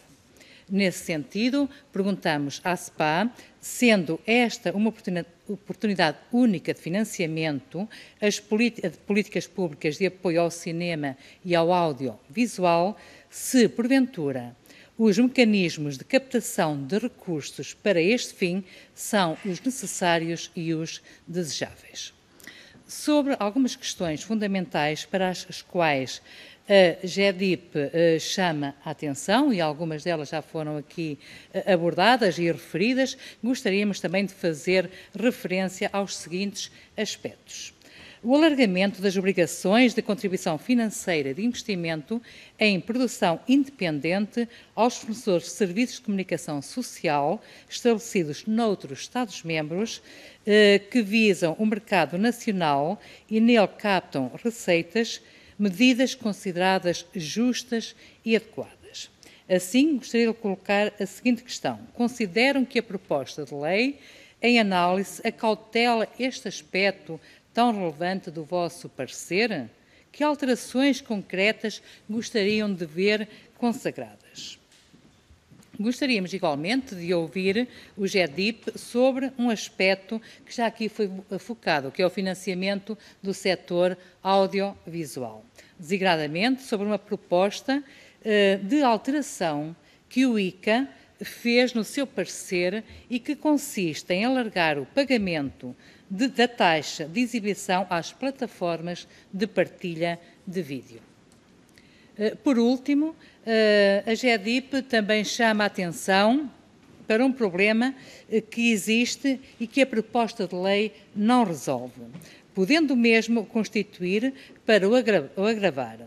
Nesse sentido, perguntamos à SPA, sendo esta uma oportunidade única de financiamento, as políticas públicas de apoio ao cinema e ao audiovisual, se, porventura, os mecanismos de captação de recursos para este fim são os necessários e os desejáveis. Sobre algumas questões fundamentais para as quais a GEDIP chama a atenção, e algumas delas já foram aqui abordadas e referidas, gostaríamos também de fazer referência aos seguintes aspectos. o alargamento das obrigações de contribuição financeira de investimento em produção independente aos fornecedores de serviços de comunicação social estabelecidos noutros Estados-membros que visam o mercado nacional e nele captam receitas, medidas consideradas justas e adequadas. Assim, gostaria de colocar a seguinte questão. Consideram que a proposta de lei em análise acautela este aspecto tão relevante do vosso parecer? Que alterações concretas gostariam de ver consagradas? Gostaríamos igualmente de ouvir o GEDIP sobre um aspecto que já aqui foi focado, que é o financiamento do setor audiovisual, designadamente sobre uma proposta de alteração que o ICA fez no seu parecer e que consiste em alargar o pagamento da taxa de exibição às plataformas de partilha de vídeo. Por último, a GEDIP também chama a atenção para um problema que existe e que a proposta de lei não resolve, podendo mesmo constituir para o agravar.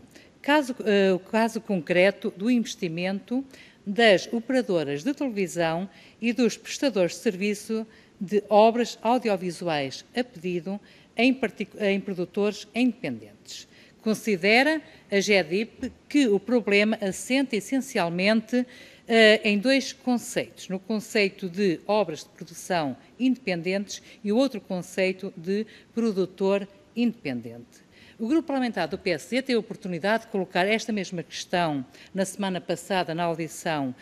O caso concreto do investimento das operadoras de televisão e dos prestadores de serviço de obras audiovisuais a pedido em produtores independentes. Considera a GEDIP que o problema assenta essencialmente em dois conceitos, no conceito de obras de produção independentes e o outro conceito de produtor independente. O Grupo Parlamentar do PSD teve a oportunidade de colocar esta mesma questão na semana passada na audição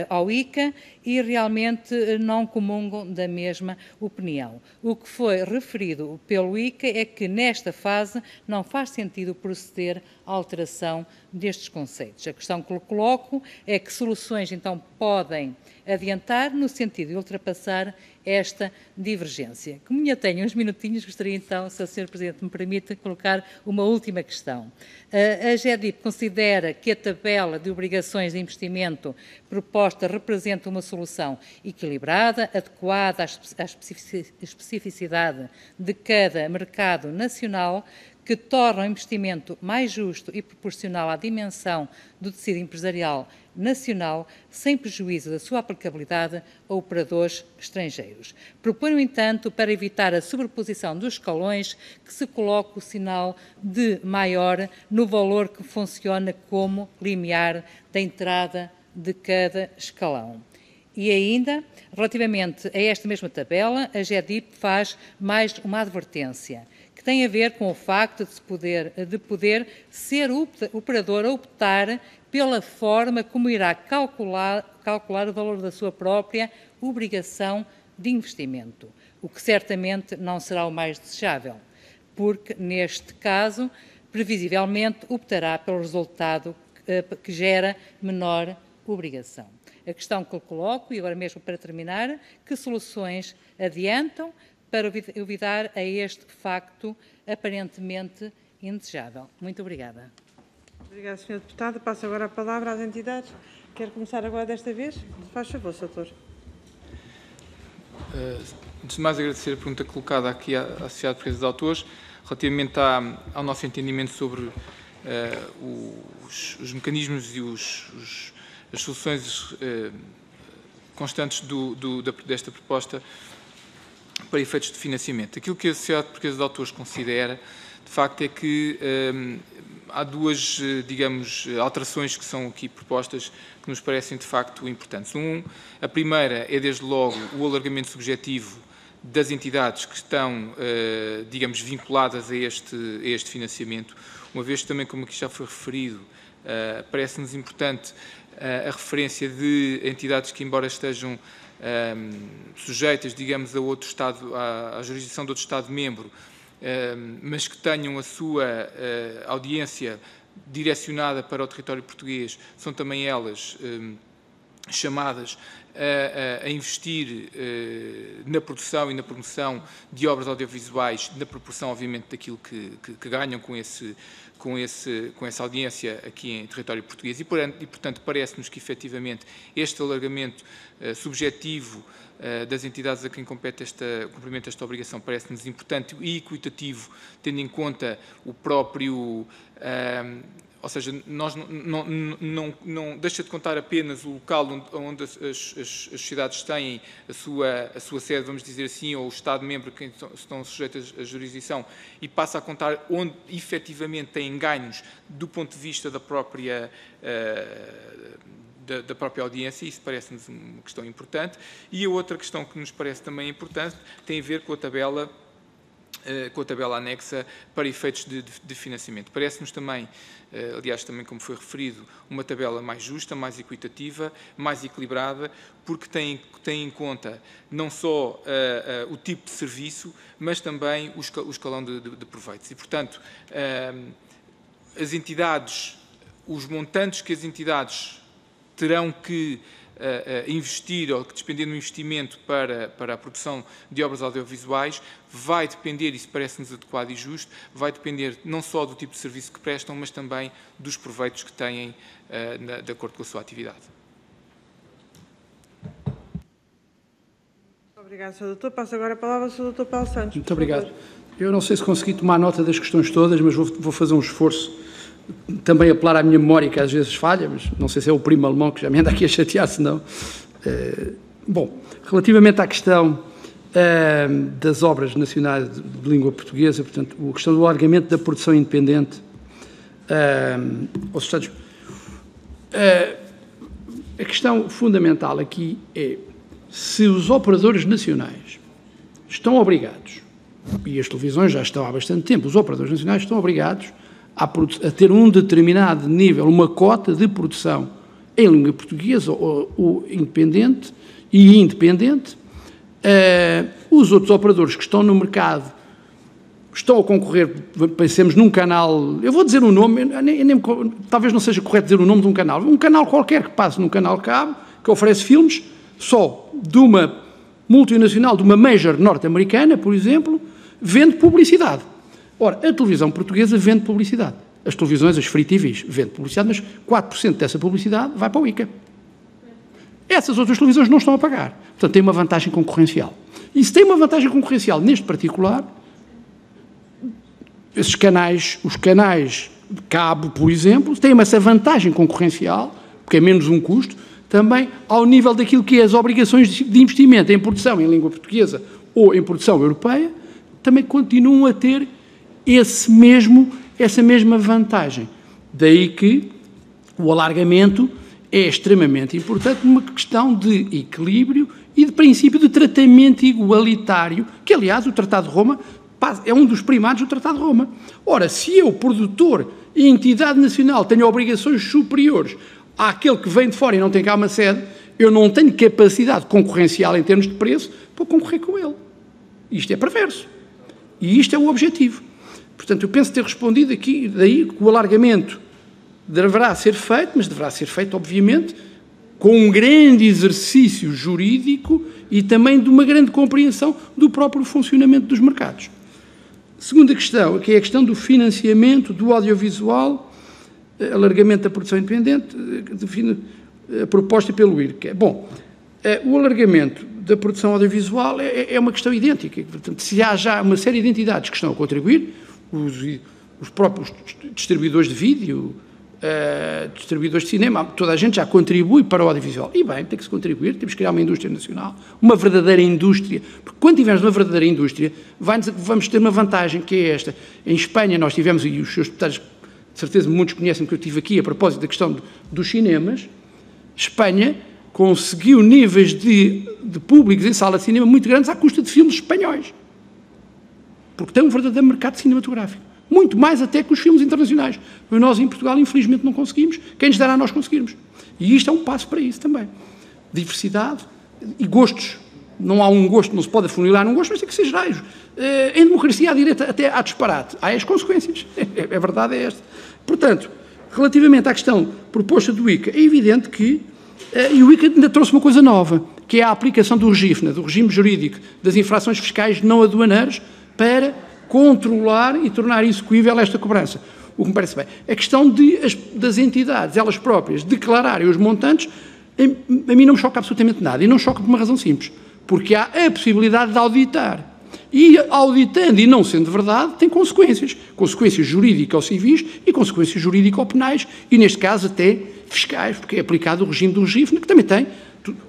ao ICA e realmente não comungam da mesma opinião. O que foi referido pelo ICA é que nesta fase não faz sentido proceder à alteração destes conceitos. A questão que coloco é que soluções então podem adiantar no sentido de ultrapassar esta divergência. Como ainda tenho uns minutinhos, gostaria então, se o Sr. Presidente me permite, colocar uma última questão. A GEDIP considera que a tabela de obrigações de investimento proposta representa uma solução equilibrada, adequada à especificidade de cada mercado nacional, que torna o investimento mais justo e proporcional à dimensão do tecido empresarial nacional, sem prejuízo da sua aplicabilidade a operadores estrangeiros. Propõe, no entanto, para evitar a sobreposição dos escalões, que se coloque o sinal de maior no valor que funciona como limiar da entrada de cada escalão. E ainda, relativamente a esta mesma tabela, a GEDIP faz mais uma advertência, que tem a ver com o facto de poder ser o operador a optar pela forma como irá calcular o valor da sua própria obrigação de investimento, o que certamente não será o mais desejável, porque, neste caso, previsivelmente optará pelo resultado que gera menor obrigação. A questão que eu coloco, e agora mesmo para terminar, que soluções adiantam para evitar a este facto aparentemente indesejável? Muito obrigada. Obrigada, Sr. Deputado. Passo agora a palavra às entidades. Quer começar agora desta vez? Faz favor, Sr. Doutor. Antes de mais, agradecer a pergunta colocada aqui à Associação de Defesa dos Autores, relativamente ao nosso entendimento sobre os mecanismos e as soluções constantes desta proposta para efeitos de financiamento. Aquilo que a Sociedade Portuguesa de Autores considera, de facto, é que há duas, digamos, alterações que são aqui propostas que nos parecem, de facto, importantes. A primeira é, desde logo, o alargamento subjetivo das entidades que estão, digamos, vinculadas a este financiamento, uma vez que também, como aqui já foi referido, parece-nos importante a referência de entidades que, embora estejam sujeitas, digamos, a outro Estado, à jurisdição de outro Estado-membro, mas que tenham a sua audiência direcionada para o território português, são também elas chamadas a investir na produção e na promoção de obras audiovisuais, na proporção, obviamente, daquilo que ganham com essa audiência aqui em território português. E portanto, parece-nos que, efetivamente, este alargamento subjetivo das entidades a quem compete cumprimento esta obrigação parece-nos importante e equitativo, tendo em conta o próprio... ou seja, nós não deixa de contar apenas o local onde as sociedades têm a sua sede, vamos dizer assim, ou o Estado-membro que estão sujeitos à jurisdição, e passa a contar onde efetivamente têm ganhos do ponto de vista da própria audiência. Isso parece-nos uma questão importante. E a outra questão que nos parece também importante tem a ver com a tabela anexa para efeitos de financiamento. Parece-nos também, aliás, também como foi referido, uma tabela mais justa, mais equitativa, mais equilibrada, porque tem em conta não só o tipo de serviço, mas também o escalão de proveitos. E, portanto, as entidades, os montantes que as entidades terão que investir ou que despender no investimento para a produção de obras audiovisuais vai depender, isso parece-nos adequado e justo, vai depender não só do tipo de serviço que prestam, mas também dos proveitos que têm de acordo com a sua atividade. Obrigado, Sr. Doutor. Passo agora a palavra ao Sr. Doutor Paulo Santos. Muito obrigado. Eu não sei se consegui tomar nota das questões todas, mas vou fazer um esforço. Também apelar à minha memória, que às vezes falha, mas não sei se é o primo alemão que já me anda aqui a chatear, senão. Bom, relativamente à questão das obras nacionais de língua portuguesa, portanto, a questão do alargamento da produção independente aos Estados. A questão fundamental aqui é se os operadores nacionais estão obrigados, e as televisões já estão há bastante tempo, os operadores nacionais estão obrigados a ter um determinado nível, uma cota de produção em língua portuguesa ou independente e independente. Os outros operadores que estão no mercado estão a concorrer, pensemos num canal, eu vou dizer um nome, talvez não seja correto dizer o nome de um canal qualquer que passe num canal cabo, que oferece filmes só de uma multinacional, de uma major norte-americana, por exemplo, vende publicidade. Ora, a televisão portuguesa vende publicidade. As televisões, as free TVs, vendem publicidade, mas 4% dessa publicidade vai para o ICA. Essas outras televisões não estão a pagar. Portanto, tem uma vantagem concorrencial. E se tem uma vantagem concorrencial neste particular, esses canais, os canais de cabo, por exemplo, têm essa vantagem concorrencial, porque é menos um custo, também ao nível daquilo que é as obrigações de investimento em produção em língua portuguesa ou em produção europeia, também continuam a ter essa mesma vantagem. Daí que o alargamento é extremamente importante numa questão de equilíbrio e de princípio de tratamento igualitário, que, aliás, o Tratado de Roma é um dos primados do Tratado de Roma. Ora, se eu, produtor e entidade nacional, tenho obrigações superiores àquele que vem de fora e não tem cá uma sede, eu não tenho capacidade concorrencial em termos de preço para concorrer com ele. Isto é perverso. E isto é o objetivo. Portanto, eu penso ter respondido aqui, daí que o alargamento deverá ser feito, mas deverá ser feito, obviamente, com um grande exercício jurídico e também de uma grande compreensão do próprio funcionamento dos mercados. Segunda questão, que é a questão do financiamento do audiovisual, alargamento da produção independente, proposta pelo IRCA. Bom, o alargamento da produção audiovisual é uma questão idêntica. Portanto, se há já uma série de entidades que estão a contribuir, os próprios distribuidores de vídeo, distribuidores de cinema, toda a gente já contribui para o audiovisual. E bem, tem que se contribuir, temos que criar uma indústria nacional, uma verdadeira indústria, porque quando tivermos uma verdadeira indústria, vamos ter uma vantagem, que é esta. Em Espanha nós tivemos, e os seus deputados, de certeza muitos conhecem, que eu estive aqui a propósito da questão dos cinemas, Espanha conseguiu níveis de públicos em sala de cinema muito grandes à custa de filmes espanhóis. Porque tem um verdadeiro mercado cinematográfico. Muito mais até que os filmes internacionais. Mas nós, em Portugal, infelizmente, não conseguimos. Quem nos dará a nós conseguirmos? E isto é um passo para isso também. Diversidade e gostos. Não há um gosto, não se pode afunilar num gosto, mas tem que ser gerais. Em democracia há direito até há disparate. Há as consequências. A verdade é esta. Portanto, relativamente à questão proposta do ICA, é evidente que E o ICA ainda trouxe uma coisa nova, que é a aplicação do RGIFNA, do regime jurídico das infrações fiscais não aduaneiras, para controlar e tornar execuível esta cobrança. O que me parece bem. A questão das entidades, elas próprias, declararem os montantes, a mim não me choca absolutamente nada. E não choca por uma razão simples. Porque há a possibilidade de auditar. E auditando e não sendo verdade, tem consequências. Consequências jurídico-civis e consequências jurídico-penais. E, neste caso, até fiscais, porque é aplicado o regime do RGIFNA, que também tem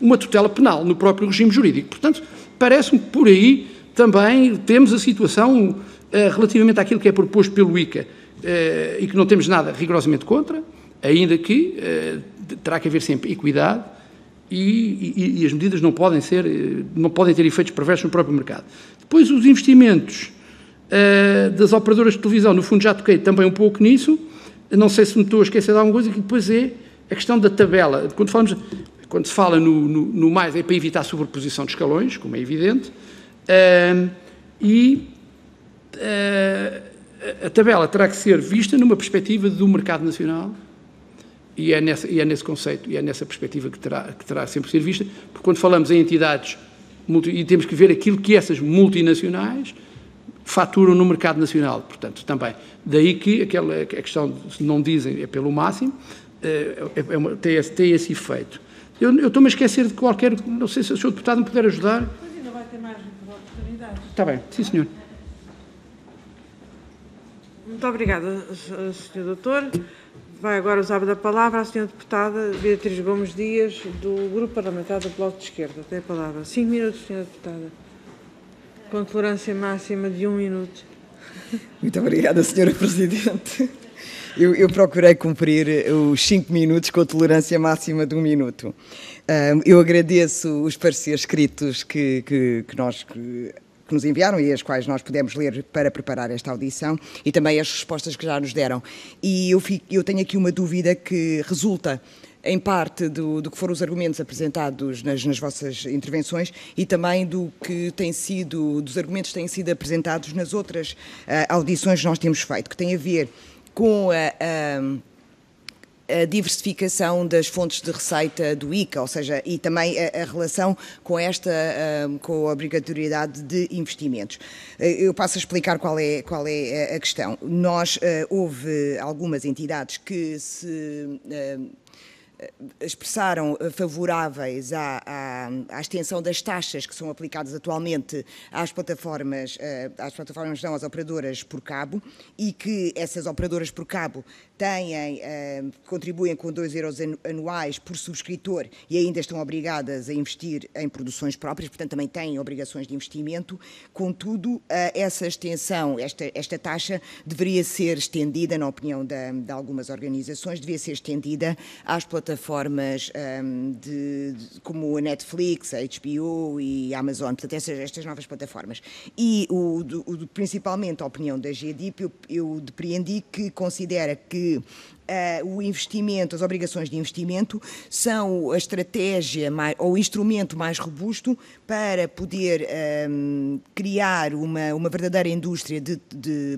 uma tutela penal no próprio regime jurídico. Portanto, parece-me que por aí também temos a situação relativamente àquilo que é proposto pelo ICA e que não temos nada rigorosamente contra, ainda que terá que haver sempre equidade e as medidas não podem ter efeitos perversos no próprio mercado. Depois, os investimentos das operadoras de televisão, no fundo já toquei também um pouco nisso, não sei se me estou a esquecer de alguma coisa, que depois é a questão da tabela. Quando se fala no mais, é para evitar a sobreposição de escalões, como é evidente, a tabela terá que ser vista numa perspectiva do mercado nacional e é nesse conceito, e é nessa perspectiva que terá sempre que ser vista, porque quando falamos em entidades, e temos que ver aquilo que essas multinacionais faturam no mercado nacional, portanto, também. Daí que a questão, se não dizem, é pelo máximo, tem esse efeito. Eu estou-me a esquecer de qualquer... Não sei se o Sr. Deputado me puder ajudar. Mas ainda vai ter mais oportunidades. Está bem, sim, senhor. Muito obrigada, Sr. Doutor. Vai agora usar da palavra a Sra. Deputada Beatriz Gomes Dias, do Grupo Parlamentar do Bloco de Esquerda. Tem a palavra. 5 minutos, Sra. Deputada. Com tolerância máxima de 1 minuto. Muito obrigada, Sra. Presidente. Eu procurei cumprir os 5 minutos com tolerância máxima de 1 minuto. Eu agradeço os pareceres escritos que nos enviaram e as quais nós pudemos ler para preparar esta audição e também as respostas que já nos deram. E eu tenho aqui uma dúvida que resulta em parte do que foram os argumentos apresentados nas vossas intervenções e também dos argumentos que têm sido apresentados nas outras audições que nós temos feito, que tem a ver com a diversificação das fontes de receita do ICA, ou seja, e também a relação com com a obrigatoriedade de investimentos. Eu passo a explicar qual é a questão. Houve algumas entidades que se expressaram favoráveis à extensão das taxas que são aplicadas atualmente às operadoras por cabo e que essas operadoras por cabo contribuem com 2 euros anuais por subscritor e ainda estão obrigadas a investir em produções próprias, portanto também têm obrigações de investimento. Contudo, essa extensão, esta taxa deveria ser estendida, na opinião de algumas organizações, devia ser estendida às plataformas como a Netflix, a HBO e a Amazon, portanto estas novas plataformas. E principalmente a opinião da GDIP, eu depreendi que considera que o investimento, as obrigações de investimento são a estratégia ou o instrumento mais robusto para poder criar uma verdadeira indústria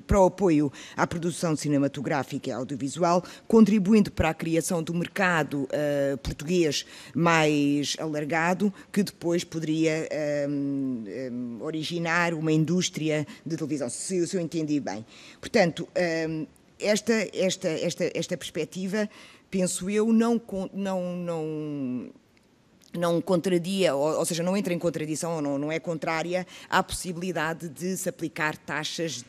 para o apoio à produção cinematográfica e audiovisual, contribuindo para a criação do mercado português mais alargado, que depois poderia originar uma indústria de televisão, se eu entendi bem. Portanto, esta perspectiva, penso eu, não contradia, ou seja, não entra em contradição, ou não é contrária à possibilidade de se aplicar taxas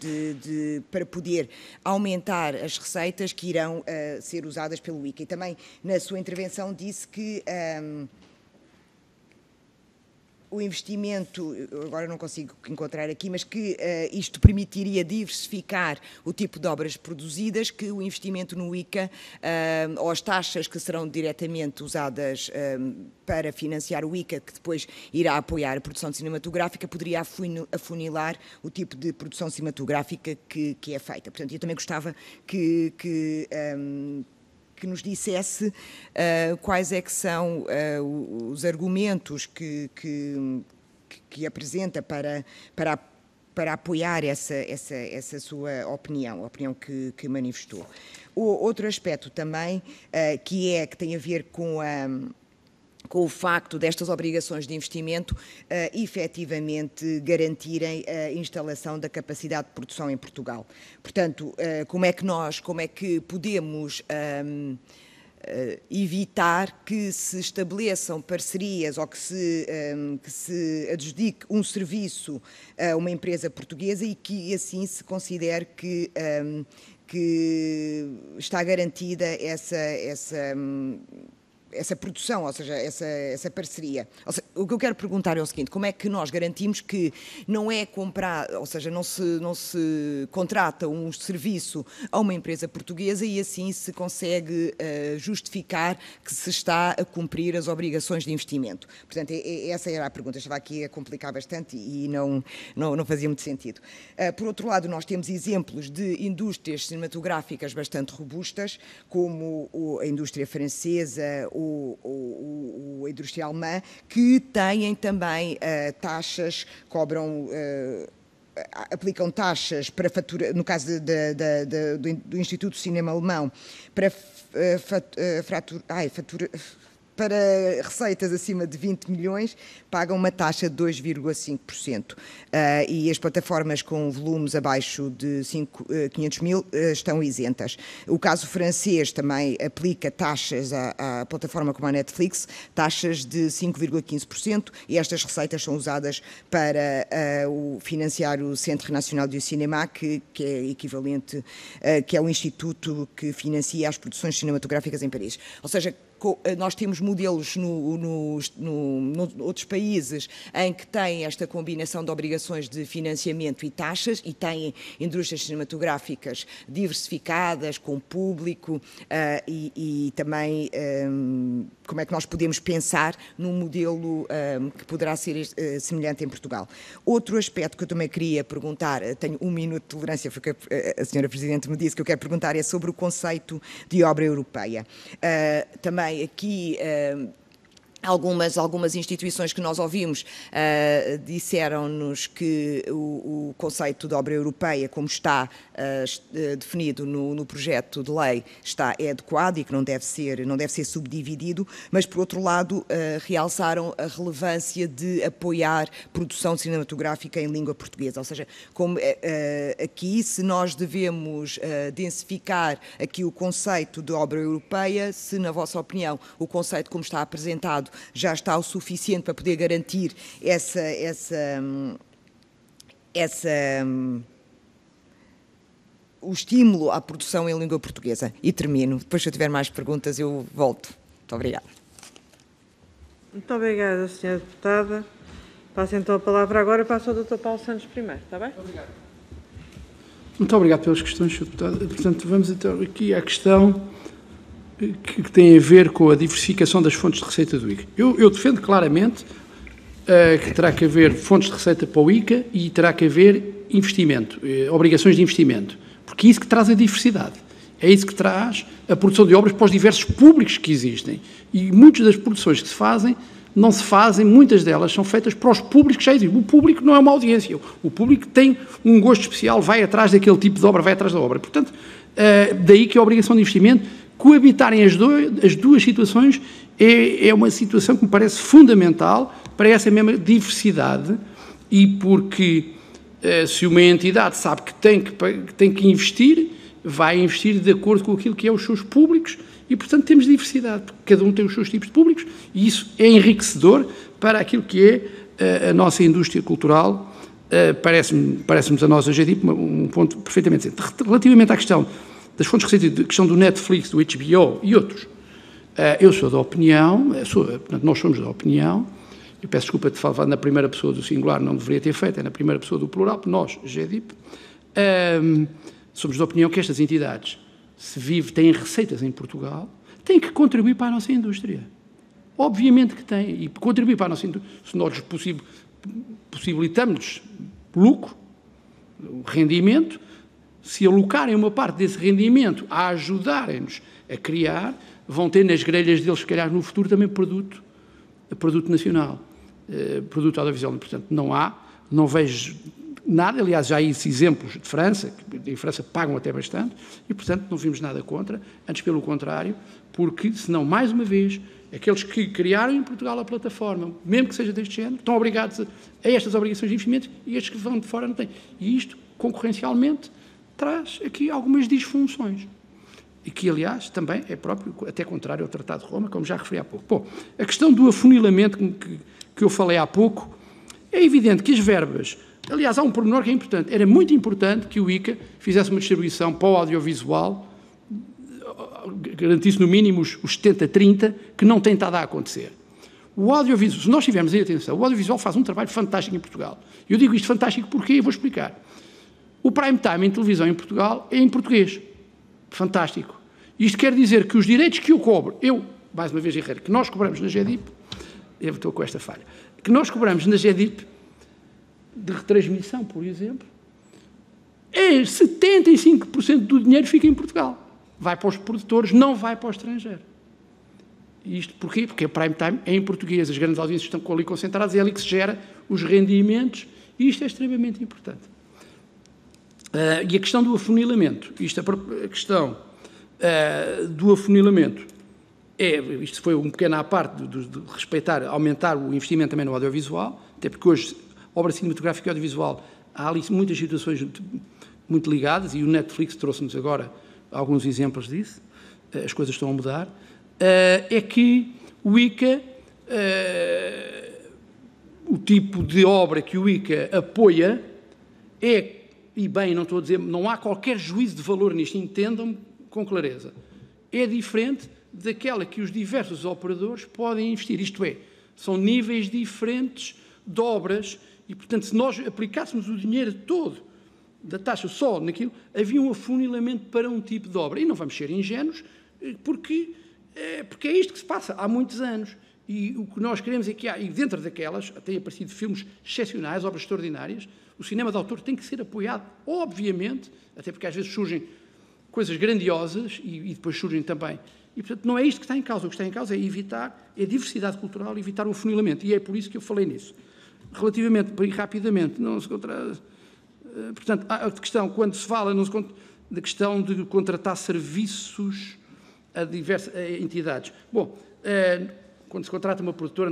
para poder aumentar as receitas que irão ser usadas pelo ICA. E também, na sua intervenção, disse que o investimento, agora não consigo encontrar aqui, mas que isto permitiria diversificar o tipo de obras produzidas, que o investimento no ICA ou as taxas que serão diretamente usadas para financiar o ICA, que depois irá apoiar a produção cinematográfica, poderia afunilar o tipo de produção cinematográfica que é feita. Portanto, eu também gostava que nos dissesse quais é que são os argumentos que apresenta para apoiar essa sua opinião, a opinião que manifestou. Outro aspecto também que tem a ver com com o facto destas obrigações de investimento efetivamente garantirem a instalação da capacidade de produção em Portugal. Portanto, como é que podemos evitar que se estabeleçam parcerias ou que se adjudique um serviço a uma empresa portuguesa e que assim se considere que está garantida essa produção, ou seja, essa parceria. Ou seja, o que eu quero perguntar é o seguinte: como é que nós garantimos que não é comprar, ou seja, não se contrata um serviço a uma empresa portuguesa e assim se consegue justificar que se está a cumprir as obrigações de investimento? Portanto, essa era a pergunta. Estava aqui a complicar bastante e não fazia muito sentido. Por outro lado, nós temos exemplos de indústrias cinematográficas bastante robustas, como a indústria francesa, a indústria alemã, que têm também taxas, aplicam taxas para fatura, no caso do Instituto de Cinema Alemão, para receitas acima de 20 milhões, pagam uma taxa de 2,5%. E as plataformas com volumes abaixo de 500 mil estão isentas. O caso francês também aplica taxas à plataforma como a Netflix, taxas de 5,15%, e estas receitas são usadas para financiar o Centre Nacional du Cinéma, que é equivalente, que é o instituto que financia as produções cinematográficas em Paris. Ou seja, nós temos modelos noutros países em que têm esta combinação de obrigações de financiamento e taxas, e têm indústrias cinematográficas diversificadas, com público, e também como é que nós podemos pensar num modelo que poderá ser semelhante em Portugal. Outro aspecto que eu também queria perguntar, tenho 1 minuto de tolerância, porque a senhora Presidente me disse que eu quero perguntar, é sobre o conceito de obra europeia. Também aqui algumas instituições que nós ouvimos disseram-nos que o conceito de obra europeia, como está definido no projeto de lei, é adequado e que não deve ser subdividido, mas, por outro lado, realçaram a relevância de apoiar produção cinematográfica em língua portuguesa. Ou seja, como aqui, se nós devemos densificar aqui o conceito de obra europeia, se, na vossa opinião, o conceito como está apresentado já está o suficiente para poder garantir o estímulo à produção em língua portuguesa. E termino. Depois, se eu tiver mais perguntas, eu volto. Muito obrigada. Muito obrigada, Sra. Deputada. Passo então a palavra agora, passo ao Dr. Paulo Santos primeiro, está bem? Obrigado. Muito obrigado pelas questões, Sra. Deputada. Portanto, vamos então aqui à questão que tem a ver com a diversificação das fontes de receita do ICA. Eu defendo claramente que terá que haver fontes de receita para o ICA e terá que haver investimento, obrigações de investimento, porque é isso que traz a diversidade. É isso que traz a produção de obras para os diversos públicos que existem. E muitas das produções que se fazem, não se fazem, muitas delas são feitas para os públicos que já existem. O público não é uma audiência. O público tem um gosto especial, vai atrás daquele tipo de obra, vai atrás da obra. Portanto, daí que a obrigação de investimento, coabitarem as duas situações, é uma situação que me parece fundamental para essa mesma diversidade, e porque se uma entidade sabe que tem que investir, vai investir de acordo com aquilo que é os seus públicos, e, portanto, temos diversidade, porque cada um tem os seus tipos de públicos, e isso é enriquecedor para aquilo que é a nossa indústria cultural. Parece-nos a nós, a GDIP, um ponto perfeitamente certo. Relativamente à questão das fontes de receita, a questão do Netflix, do HBO e outros, eu sou da opinião, portanto, nós somos da opinião, eu peço desculpa de falar na primeira pessoa do singular, não deveria ter feito, é na primeira pessoa do plural, nós, GDIP, somos da opinião que estas entidades, se têm receitas em Portugal, têm que contribuir para a nossa indústria. Obviamente que têm, e contribuir para a nossa indústria, se nós possibilitamos lucro, rendimento, se alocarem uma parte desse rendimento a ajudarem-nos a criar, vão ter nas grelhas deles, se calhar, no futuro, também produto nacional, produto audiovisual. Portanto, não vejo nada. Aliás, já há esses exemplos de França, que em França pagam até bastante, e, portanto, não vimos nada contra, antes pelo contrário, porque, senão, mais uma vez, aqueles que criaram em Portugal a plataforma, mesmo que seja deste género, estão obrigados a estas obrigações de investimento e estes que vão de fora não têm. E isto, concorrencialmente, traz aqui algumas disfunções. E que, aliás, também é próprio, até contrário ao Tratado de Roma, como já referi há pouco. Bom, a questão do afunilamento que eu falei há pouco, é evidente que as verbas... Aliás, há um pormenor que é importante. Era muito importante que o ICA fizesse uma distribuição para o audiovisual, garantisse no mínimo os 70-30, que não tem estado a acontecer. O audiovisual, se nós tivermos aí atenção, o audiovisual faz um trabalho fantástico em Portugal. Eu digo isto fantástico porque eu vou explicar. O prime time em televisão em Portugal é em português. Fantástico. Isto quer dizer que os direitos que eu cobro, mais uma vez, que nós cobramos na GEDIP, eu estou com esta falha, que nós cobramos na GEDIP, de retransmissão, por exemplo, 75% do dinheiro fica em Portugal. Vai para os produtores, não vai para o estrangeiro. E isto porquê? Porque a prime time é em português, as grandes audiências estão ali concentradas, é ali que se gera os rendimentos, e isto é extremamente importante. E a questão do afunilamento, a questão do afunilamento, isto foi um pequeno à parte de respeitar, aumentar o investimento também no audiovisual, até porque hoje, obra cinematográfica e audiovisual, há ali muitas situações muito ligadas, e o Netflix trouxe-nos agora alguns exemplos disso, as coisas estão a mudar, é que o ICA, o tipo de obra que o ICA apoia e bem, não estou a dizer, não há qualquer juízo de valor nisto, entendam-me com clareza, é diferente daquela que os diversos operadores podem investir, isto é, são níveis diferentes de obras e, portanto, se nós aplicássemos o dinheiro todo da taxa só naquilo, havia um afunilamento para um tipo de obra. E não vamos ser ingênuos, porque é isto que se passa há muitos anos. E o que nós queremos é que há, e dentro daquelas, têm aparecido filmes excepcionais, obras extraordinárias, o cinema de autor tem que ser apoiado, obviamente, até porque às vezes surgem coisas grandiosas e depois surgem também. E, portanto, não é isto que está em causa. O que está em causa é evitar a diversidade cultural, evitar o afunilamento. E é por isso que eu falei nisso. Relativamente, para ir rapidamente, não se contrata. Portanto, a questão, quando se fala da questão de contratar serviços a diversas entidades. Bom, quando se contrata uma produtora,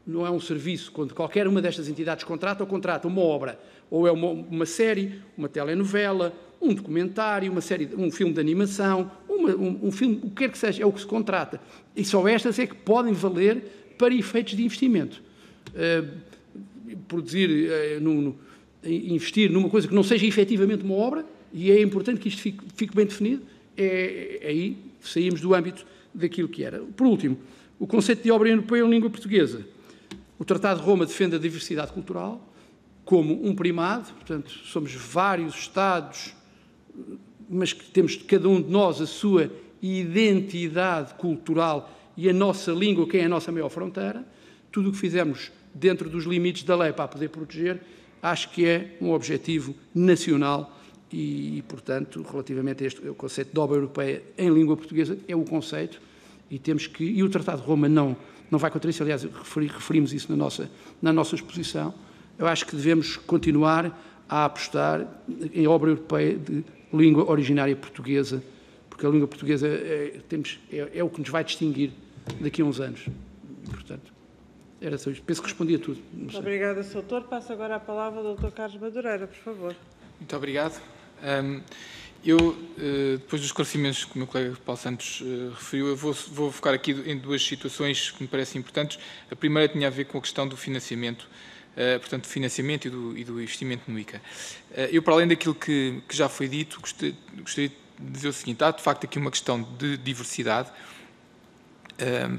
não é um serviço. Quando qualquer uma destas entidades contrata uma obra, ou é uma série, uma telenovela, um documentário, um filme de animação, um filme, o que quer que seja, é o que se contrata. E só estas é que podem valer para efeitos de investimento. Investir numa coisa que não seja efetivamente uma obra, e é importante que isto fique bem definido, aí saímos do âmbito daquilo que era. Por último, o conceito de obra europeia em língua portuguesa. O Tratado de Roma defende a diversidade cultural como um primado, portanto, somos vários Estados, mas que temos cada um de nós a sua identidade cultural e a nossa língua, que é a nossa maior fronteira. Tudo o que fizermos dentro dos limites da lei para a poder proteger, acho que é um objetivo nacional e, portanto, relativamente a este o conceito de obra europeia em língua portuguesa, é o conceito e o Tratado de Roma não vai contra isso, aliás, referimos isso na nossa exposição. Eu acho que devemos continuar a apostar em obra europeia de língua originária portuguesa, porque a língua portuguesa é o que nos vai distinguir daqui a uns anos. Portanto, era só isto. Penso que respondi a tudo. Obrigada, Sr. Doutor. Passo agora a palavra ao Dr. Carlos Madureira, por favor. Muito obrigado. Eu, depois dos esclarecimentos que o meu colega Paulo Santos referiu, eu vou focar aqui em duas situações que me parecem importantes. A primeira tinha a ver com a questão do financiamento, portanto, do financiamento e do investimento no ICA. Eu, para além daquilo que já foi dito, gostaria de dizer o seguinte: há, de facto, aqui uma questão de diversidade,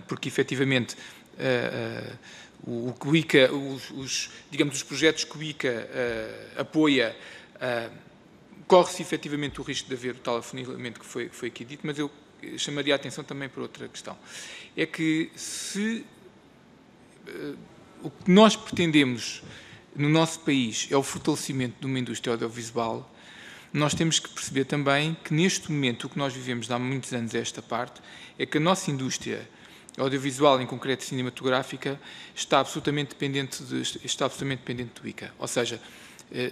porque, efetivamente, o ICA, digamos, os projetos que o ICA apoia, corre-se efetivamente o risco de haver o tal afunilamento que foi aqui dito, mas eu chamaria a atenção também para outra questão. É que o que nós pretendemos no nosso país é o fortalecimento de uma indústria audiovisual, nós temos que perceber também que neste momento o que nós vivemos de há muitos anos a esta parte é que a nossa indústria audiovisual, em concreto cinematográfica, está absolutamente dependente do ICA. Ou seja,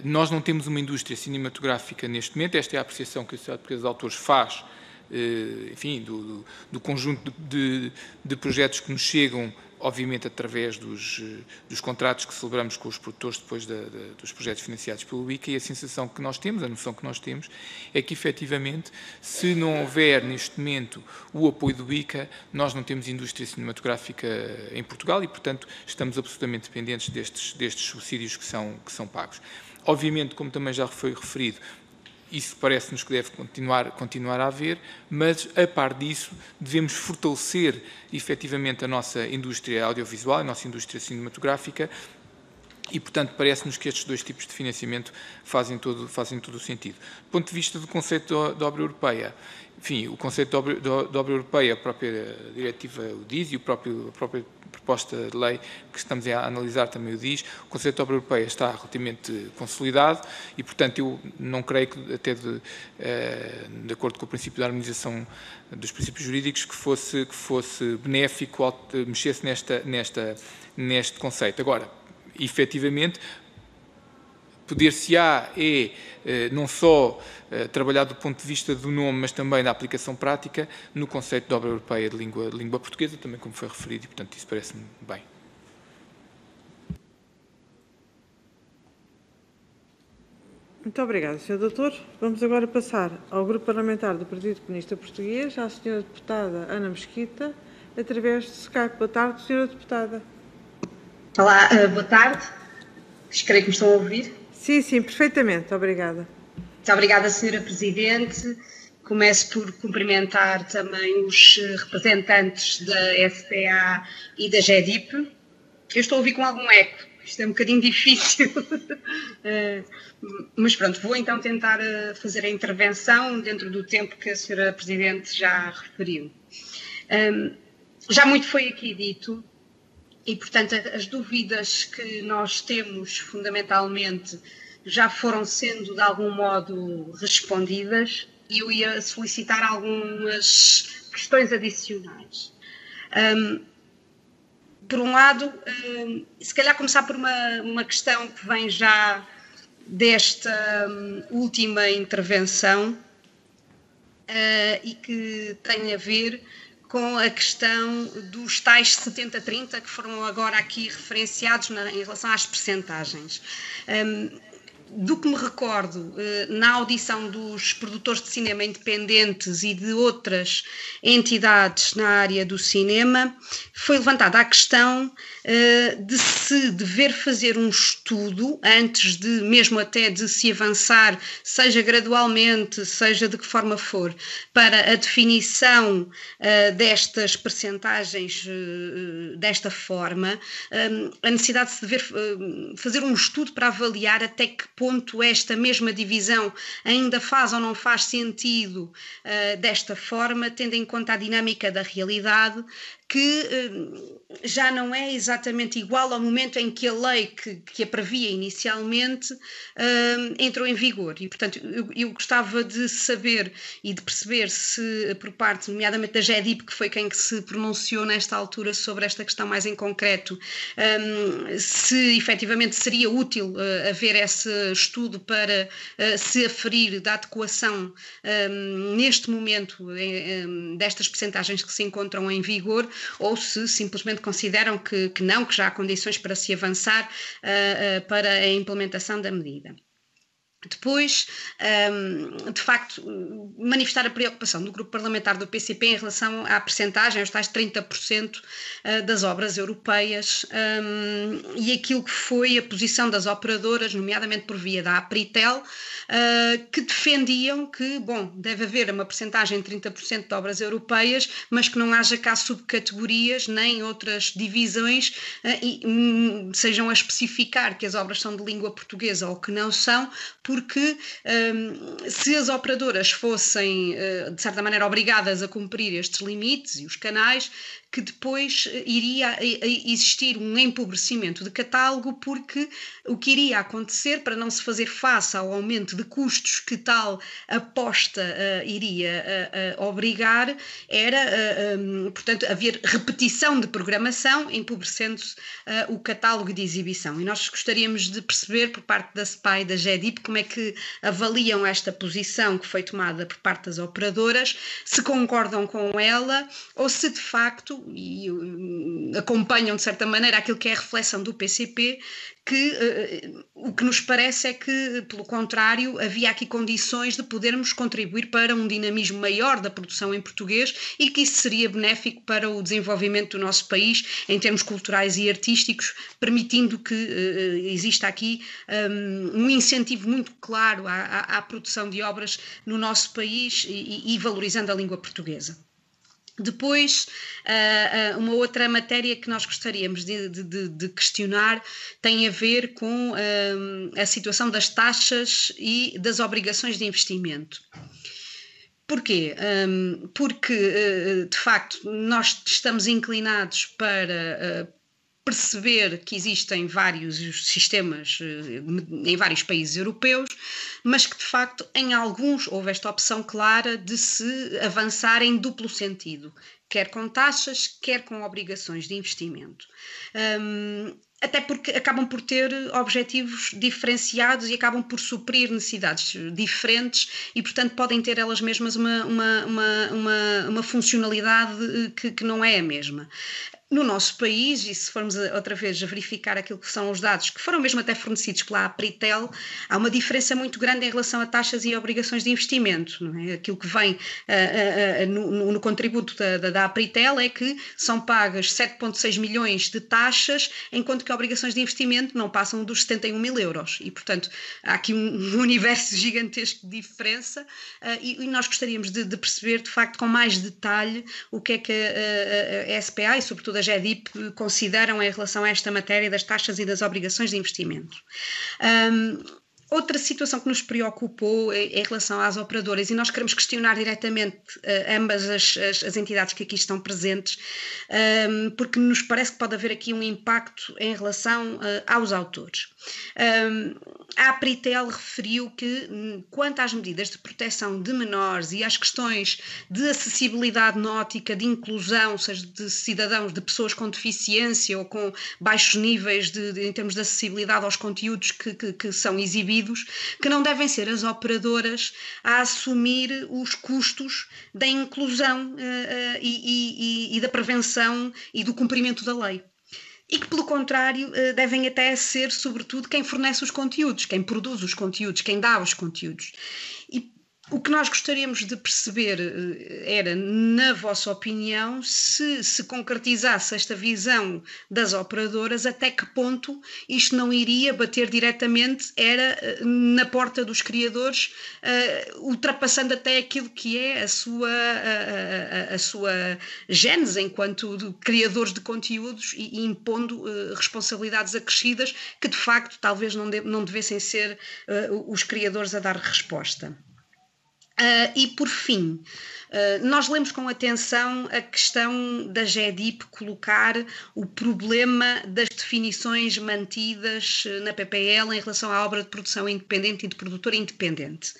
nós não temos uma indústria cinematográfica neste momento, esta é a apreciação que a Sociedade Portuguesa de Autores faz enfim, do conjunto de projetos que nos chegam, obviamente através dos contratos que celebramos com os produtores depois dos projetos financiados pelo ICA, e a sensação que nós temos, a noção que nós temos, é que efetivamente, se não houver neste momento o apoio do ICA, nós não temos indústria cinematográfica em Portugal e, portanto, estamos absolutamente dependentes destes subsídios que são pagos. Obviamente, como também já foi referido, isso parece-nos que deve continuar a haver, mas, a par disso, devemos fortalecer efetivamente a nossa indústria audiovisual, a nossa indústria cinematográfica e, portanto, parece-nos que estes dois tipos de financiamento fazem todo o sentido. Do ponto de vista do conceito de obra europeia, enfim, o conceito de obra europeia, a própria diretiva o diz e a própria proposta de lei que estamos a analisar também o diz, o conceito de obra europeia está relativamente consolidado e, portanto, eu não creio que, até de acordo com o princípio da harmonização dos princípios jurídicos, que fosse benéfico ao mexer-se neste conceito. Agora, efetivamente, poder-se-á não só trabalhar do ponto de vista do nome, mas também da aplicação prática no conceito de obra europeia de língua portuguesa, também como foi referido, e, portanto, isso parece-me bem. Muito obrigada, Sr. Doutor. Vamos agora passar ao Grupo Parlamentar do Partido Comunista Português, à Sra. Deputada Ana Mesquita, através de Skype. Boa tarde, Sra. Deputada. Olá, boa tarde. Creio que me estão a ouvir. Sim, perfeitamente. Obrigada. Muito obrigada, Sra. Presidente. Começo por cumprimentar também os representantes da SPA e da GEDIP. Eu estou a ouvir com algum eco. Isto é um bocadinho difícil. Mas pronto, vou então tentar fazer a intervenção dentro do tempo que a Sra. Presidente já referiu. Já muito foi aqui dito. E, portanto, as dúvidas que nós temos, fundamentalmente, já foram sendo, de algum modo, respondidas, e eu ia solicitar algumas questões adicionais. Por um lado, se calhar começar por uma questão que vem já desta última intervenção e que tem a ver com a questão dos tais 70-30 que foram agora aqui referenciados em relação às percentagens. Do que me recordo, na audição dos produtores de cinema independentes e de outras entidades na área do cinema, foi levantada a questão de se dever fazer um estudo antes de, mesmo até de se avançar, seja gradualmente, seja de que forma for, para a definição destas percentagens desta forma, a necessidade de se dever fazer um estudo para avaliar até que ponto esta mesma divisão ainda faz ou não faz sentido desta forma, tendo em conta a dinâmica da realidade, que já não é exatamente igual ao momento em que a lei que a previa inicialmente entrou em vigor. E, portanto, eu gostava de saber e de perceber se, por parte, nomeadamente da GEDIP, que foi quem que se pronunciou nesta altura sobre esta questão mais em concreto, se efetivamente seria útil haver esse estudo para se aferir da adequação neste momento destas percentagens que se encontram em vigor, ou se simplesmente consideram que não, que já há condições para se avançar para a implementação da medida. Depois, de facto, manifestar a preocupação do grupo parlamentar do PCP em relação à percentagem, aos tais 30% das obras europeias, e aquilo que foi a posição das operadoras, nomeadamente por via da Apritel, que defendiam que, bom, deve haver uma percentagem de 30% de obras europeias, mas que não haja cá subcategorias nem outras divisões, sejam a especificar que as obras são de língua portuguesa ou que não são, porque se as operadoras fossem, de certa maneira, obrigadas a cumprir estes limites e os canais, que depois iria existir um empobrecimento de catálogo, porque o que iria acontecer, para não se fazer face ao aumento de custos que tal aposta iria obrigar, era, portanto, haver repetição de programação, empobrecendo-se o catálogo de exibição. E nós gostaríamos de perceber, por parte da SPA e da GEDIP, como como é que avaliam esta posição que foi tomada por parte das operadoras, se concordam com ela ou se de facto acompanham de certa maneira aquilo que é a reflexão do PCP, que o que nos parece é que, pelo contrário, havia aqui condições de podermos contribuir para um dinamismo maior da produção em português e que isso seria benéfico para o desenvolvimento do nosso país em termos culturais e artísticos, permitindo que exista aqui um incentivo muito claro à produção de obras no nosso país e valorizando a língua portuguesa. Depois, uma outra matéria que nós gostaríamos de questionar tem a ver com a situação das taxas e das obrigações de investimento. Porquê? Porque, de facto, nós estamos inclinados para perceber que existem vários sistemas em vários países europeus, mas que de facto em alguns houve esta opção clara de se avançar em duplo sentido, quer com taxas, quer com obrigações de investimento. Até porque acabam por ter objetivos diferenciados e acabam por suprir necessidades diferentes e, portanto, podem ter elas mesmas uma funcionalidade que não é a mesma. No nosso país, e se formos outra vez a verificar aquilo que são os dados que foram mesmo até fornecidos pela Apritel, há uma diferença muito grande em relação a taxas e obrigações de investimento. Não é? Aquilo que vem no contributo da Apritel é que são pagas 7,6 milhões de taxas, enquanto que obrigações de investimento não passam dos 71 mil euros. E, portanto, há aqui um universo gigantesco de diferença e nós gostaríamos de perceber, de facto, com mais detalhe o que é que a SPA e, sobretudo, a GEDIP consideram em relação a esta matéria das taxas e das obrigações de investimento. Outra situação que nos preocupou é em relação às operadoras, e nós queremos questionar diretamente ambas as entidades que aqui estão presentes, porque nos parece que pode haver aqui um impacto em relação aos autores. A Apritel referiu que, quanto às medidas de proteção de menores e às questões de acessibilidade nótica, de inclusão, seja de cidadãos, de pessoas com deficiência ou com baixos níveis em termos de acessibilidade aos conteúdos que são exibidos, que não devem ser as operadoras a assumir os custos da inclusão e da prevenção e do cumprimento da lei. E que, pelo contrário, devem até ser, sobretudo, quem fornece os conteúdos, quem produz os conteúdos, quem dá os conteúdos. E o que nós gostaríamos de perceber era, na vossa opinião, se concretizasse esta visão das operadoras, até que ponto isto não iria bater diretamente, era na porta dos criadores, ultrapassando até aquilo que é a sua gênese enquanto criadores de conteúdos e impondo responsabilidades acrescidas que, de facto, talvez não devessem ser os criadores a dar resposta. E, por fim, nós lemos com atenção a questão da GEDIP colocar o problema das definições mantidas na PPL em relação à obra de produção independente e de produtora independente.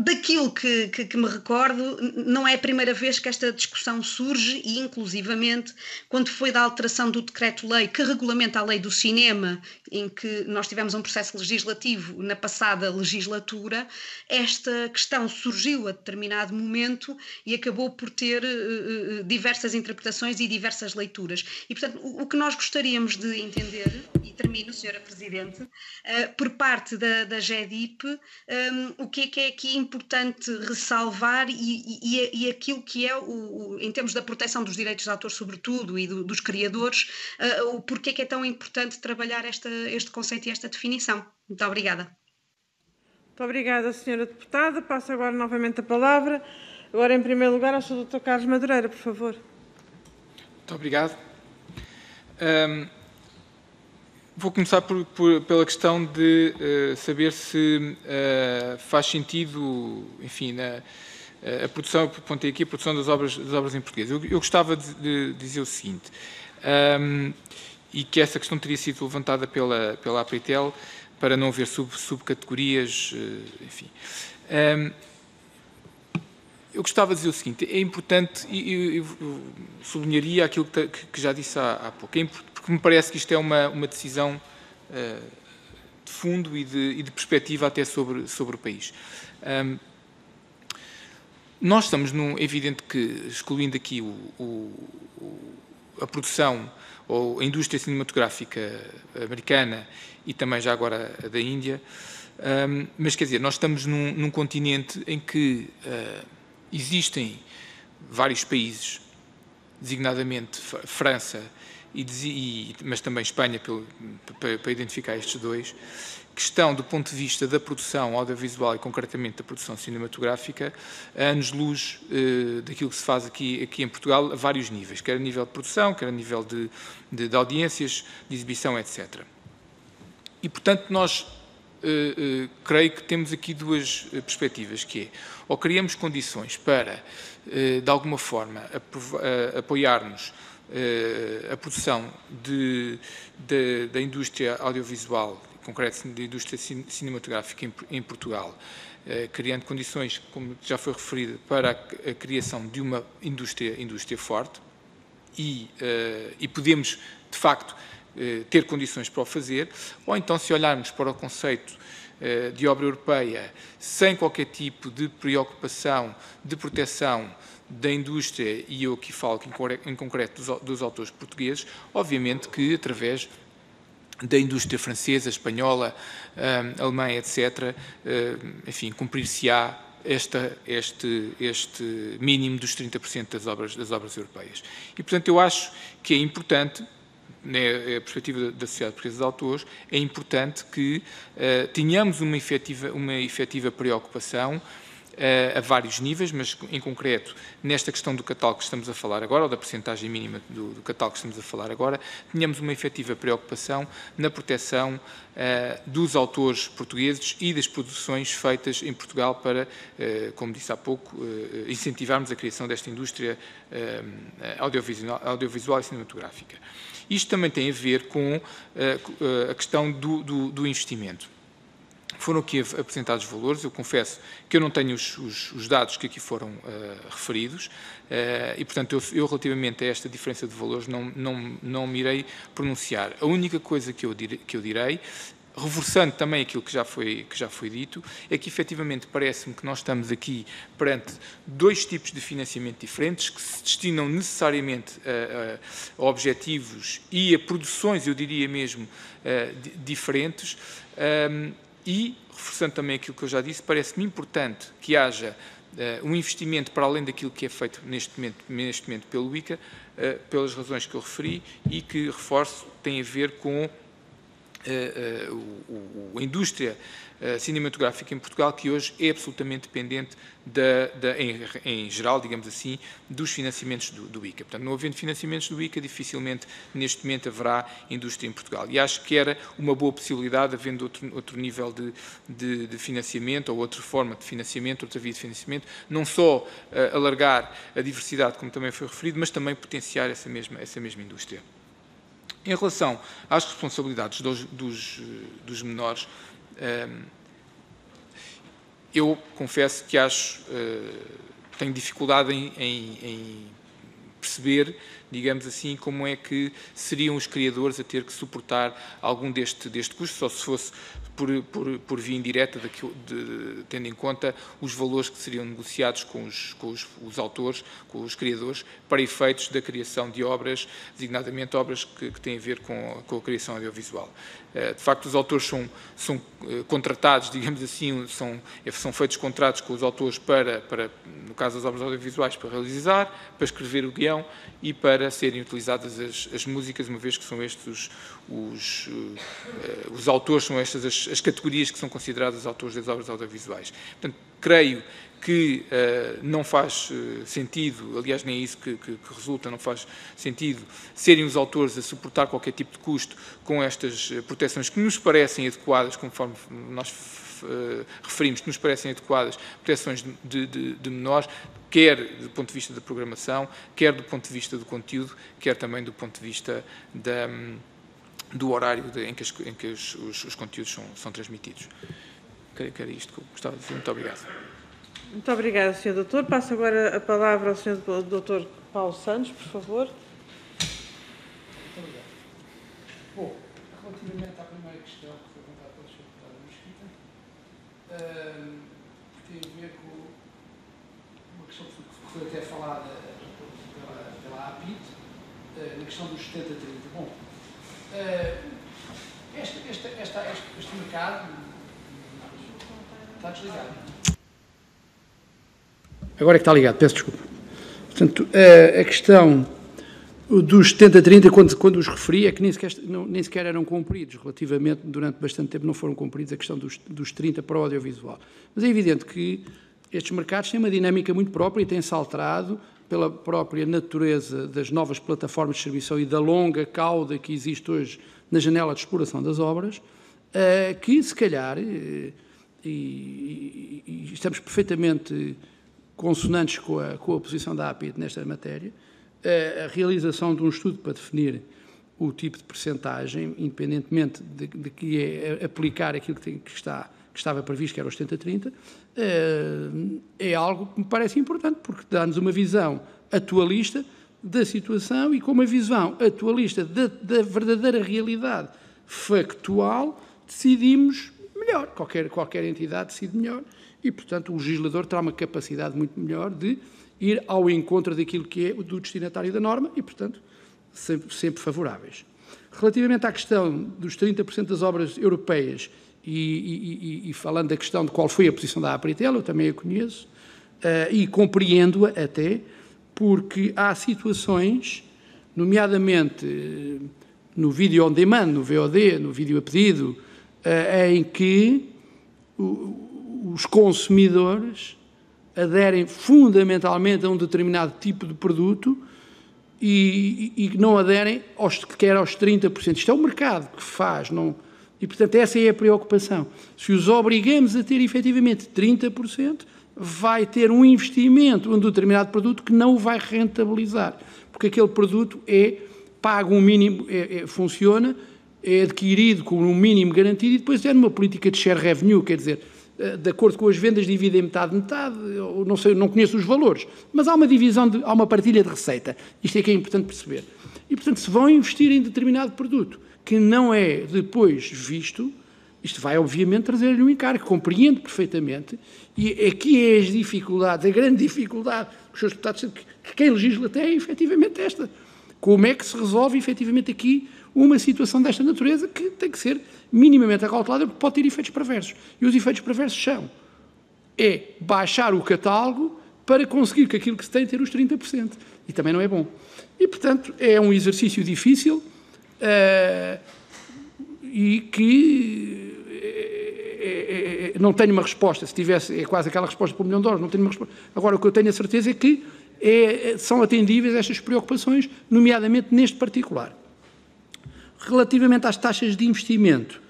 Daquilo que me recordo, não é a primeira vez que esta discussão surge e, inclusivamente, quando foi da alteração do decreto-lei que regulamenta a lei do cinema, em que nós tivemos um processo legislativo na passada legislatura, esta questão surgiu a determinado momento e acabou por ter diversas interpretações e diversas leituras. E, portanto, o que nós gostaríamos de entender, e termino, Sra. Presidente, por parte da GEDIP, o que é aqui importante ressalvar e aquilo que é, em termos da proteção dos direitos de autor, sobretudo, e dos criadores, o porquê que é tão importante trabalhar este conceito e esta definição. Muito obrigada. Muito obrigada, Sra. Deputada. Passo agora novamente a palavra. Agora, em primeiro lugar, ao Sr. Dr. Carlos Madureira, por favor. Muito obrigado. Vou começar pela questão de saber se faz sentido, enfim, a produção, apontei aqui, a produção das obras em português. Eu gostava de dizer o seguinte, e que essa questão teria sido levantada pela Apritel para não haver subcategorias, enfim. Eu gostava de dizer o seguinte, é importante, e eu sublinharia aquilo que já disse há pouco, porque me parece que isto é uma decisão fundo e de perspectiva até sobre o país. Nós estamos é evidente que, excluindo aqui a produção ou a indústria cinematográfica americana e também já agora a da Índia, mas quer dizer, nós estamos num continente em que existem vários países, designadamente França, mas também Espanha, para identificar estes dois, que estão, do ponto de vista da produção audiovisual e concretamente da produção cinematográfica, a anos-luz daquilo que se faz aqui em Portugal a vários níveis, quer a nível de produção, quer a nível de audiências, de exibição, etc. E, portanto, nós creio que temos aqui duas perspectivas, que é, ou criamos condições para, de alguma forma, apoiarmos a produção da indústria audiovisual, em concreto da indústria cinematográfica em Portugal, criando condições, como já foi referido, para a criação de uma indústria forte e podemos, de facto, ter condições para o fazer, ou então, se olharmos para o conceito de obra europeia, sem qualquer tipo de preocupação de proteção da indústria, e eu aqui falo em concreto dos autores portugueses, obviamente que através da indústria francesa, espanhola, alemã, etc., enfim, cumprir-se-á este mínimo dos 30% das obras europeias. E, portanto, eu acho que é importante, na perspectiva da Sociedade Portuguesa de Autores, é importante que tenhamos uma efetiva preocupação a vários níveis, mas em concreto, nesta questão do catálogo que estamos a falar agora, ou da percentagem mínima do catálogo que estamos a falar agora, tenhamos uma efetiva preocupação na proteção dos autores portugueses e das produções feitas em Portugal para, como disse há pouco, incentivarmos a criação desta indústria audiovisual e cinematográfica. Isto também tem a ver com a questão do investimento. Foram aqui apresentados valores, eu confesso que eu não tenho os dados que aqui foram referidos e, portanto, eu relativamente a esta diferença de valores não me irei pronunciar. A única coisa que eu direi, reforçando também aquilo que já foi dito, é que efetivamente parece-me que nós estamos aqui perante dois tipos de financiamento diferentes que se destinam necessariamente a objetivos e a produções, eu diria mesmo, diferentes. E, reforçando também aquilo que eu já disse, parece-me importante que haja um investimento para além daquilo que é feito neste momento pelo ICA, pelas razões que eu referi e que, reforço, tem a ver com a indústria cinematográfica em Portugal, que hoje é absolutamente dependente, em geral, digamos assim, dos financiamentos do ICA. Portanto, não havendo financiamentos do ICA, dificilmente, neste momento, haverá indústria em Portugal. E acho que era uma boa possibilidade, havendo outro nível de financiamento, ou outra forma de financiamento, outra via de financiamento, não só alargar a diversidade, como também foi referido, mas também potenciar essa mesma indústria. Em relação às responsabilidades dos menores, eu confesso que tenho dificuldade em perceber, digamos assim, como é que seriam os criadores a ter que suportar algum deste custo, só se fosse por via indireta, tendo em conta os valores que seriam negociados com os autores, com os criadores, para efeitos da criação de obras, designadamente obras que têm a ver com a criação audiovisual. De facto, os autores são contratados, digamos assim, são feitos contratos com os autores para, no caso das obras audiovisuais, para realizar, para escrever o guião e para serem utilizadas as músicas, uma vez que são estes os autores, são estas as categorias que são consideradas autores das obras audiovisuais. Portanto, creio que não faz sentido, aliás, nem é isso que resulta, não faz sentido serem os autores a suportar qualquer tipo de custo com estas proteções que nos parecem adequadas, conforme nós referimos, que nos parecem adequadas, proteções de menores, quer do ponto de vista da programação, quer do ponto de vista do conteúdo, quer também do ponto de vista do horário em que os conteúdos são transmitidos. Que era isto que eu gostava de dizer. Muito obrigado. Muito obrigada, Sr. Doutor. Passo agora a palavra ao Sr. Doutor Paulo Santos, por favor. Muito obrigado. Bom, em Relativamente à primeira questão que foi levantada pelo Sr. Deputado Mesquita, tem a ver com uma questão que foi até falada pela APIT, na questão dos 70-30. Bom, este mercado está desligado. Agora é que está ligado, peço desculpa. Portanto, a questão dos 70-30, quando os referi, é que nem sequer eram cumpridos, relativamente, durante bastante tempo não foram cumpridos a questão dos 30 para o audiovisual. Mas é evidente que estes mercados têm uma dinâmica muito própria e têm-se alterado pela própria natureza das novas plataformas de distribuição e da longa cauda que existe hoje na janela de exploração das obras, que se calhar, e estamos perfeitamente consonantes com a posição da APIT nesta matéria, a realização de um estudo para definir o tipo de percentagem, independentemente de que é aplicar aquilo que estava previsto, que era os 70-30, é algo que me parece importante, porque dá-nos uma visão atualista da situação e com uma visão atualista da verdadeira realidade factual, decidimos melhor. Qualquer entidade decide melhor e, portanto, o legislador terá uma capacidade muito melhor de ir ao encontro daquilo que é do destinatário da norma e, portanto, sempre favoráveis. Relativamente à questão dos 30% das obras europeias e falando da questão de qual foi a posição da APRITEL, eu também a conheço e compreendo-a até, porque há situações, nomeadamente no vídeo on demand, no VOD, no vídeo a pedido, em que os consumidores aderem fundamentalmente a um determinado tipo de produto e não aderem quer aos 30%. Isto é o mercado que faz, não... E, portanto, essa é a preocupação. Se os obrigamos a ter, efetivamente, 30%, vai ter um investimento em um determinado produto que não o vai rentabilizar, porque aquele produto paga um mínimo, funciona, é adquirido com um mínimo garantido e depois é numa política de share revenue, quer dizer, de acordo com as vendas, dividem metade, não sei, não conheço os valores, mas há uma divisão, há uma partilha de receita. Isto é que é importante perceber. E, portanto, se vão investir em determinado produto que não é depois visto, isto vai, obviamente, trazer-lhe um encargo, compreendo perfeitamente, e aqui é as dificuldades, a grande dificuldade que os seus deputados, que quem legisla tem, é efetivamente esta. Como é que se resolve, efetivamente, aqui uma situação desta natureza que tem que ser minimamente acautelada porque pode ter efeitos perversos. E os efeitos perversos são baixar o catálogo para conseguir que aquilo que se tem ter os 30%. E também não é bom. E, portanto, é um exercício difícil e que não tenho uma resposta. Se tivesse, é quase aquela resposta por $1 milhão, não tenho uma resposta. Agora, o que eu tenho a certeza é que são atendíveis estas preocupações, nomeadamente neste particular. Relativamente às taxas de investimento,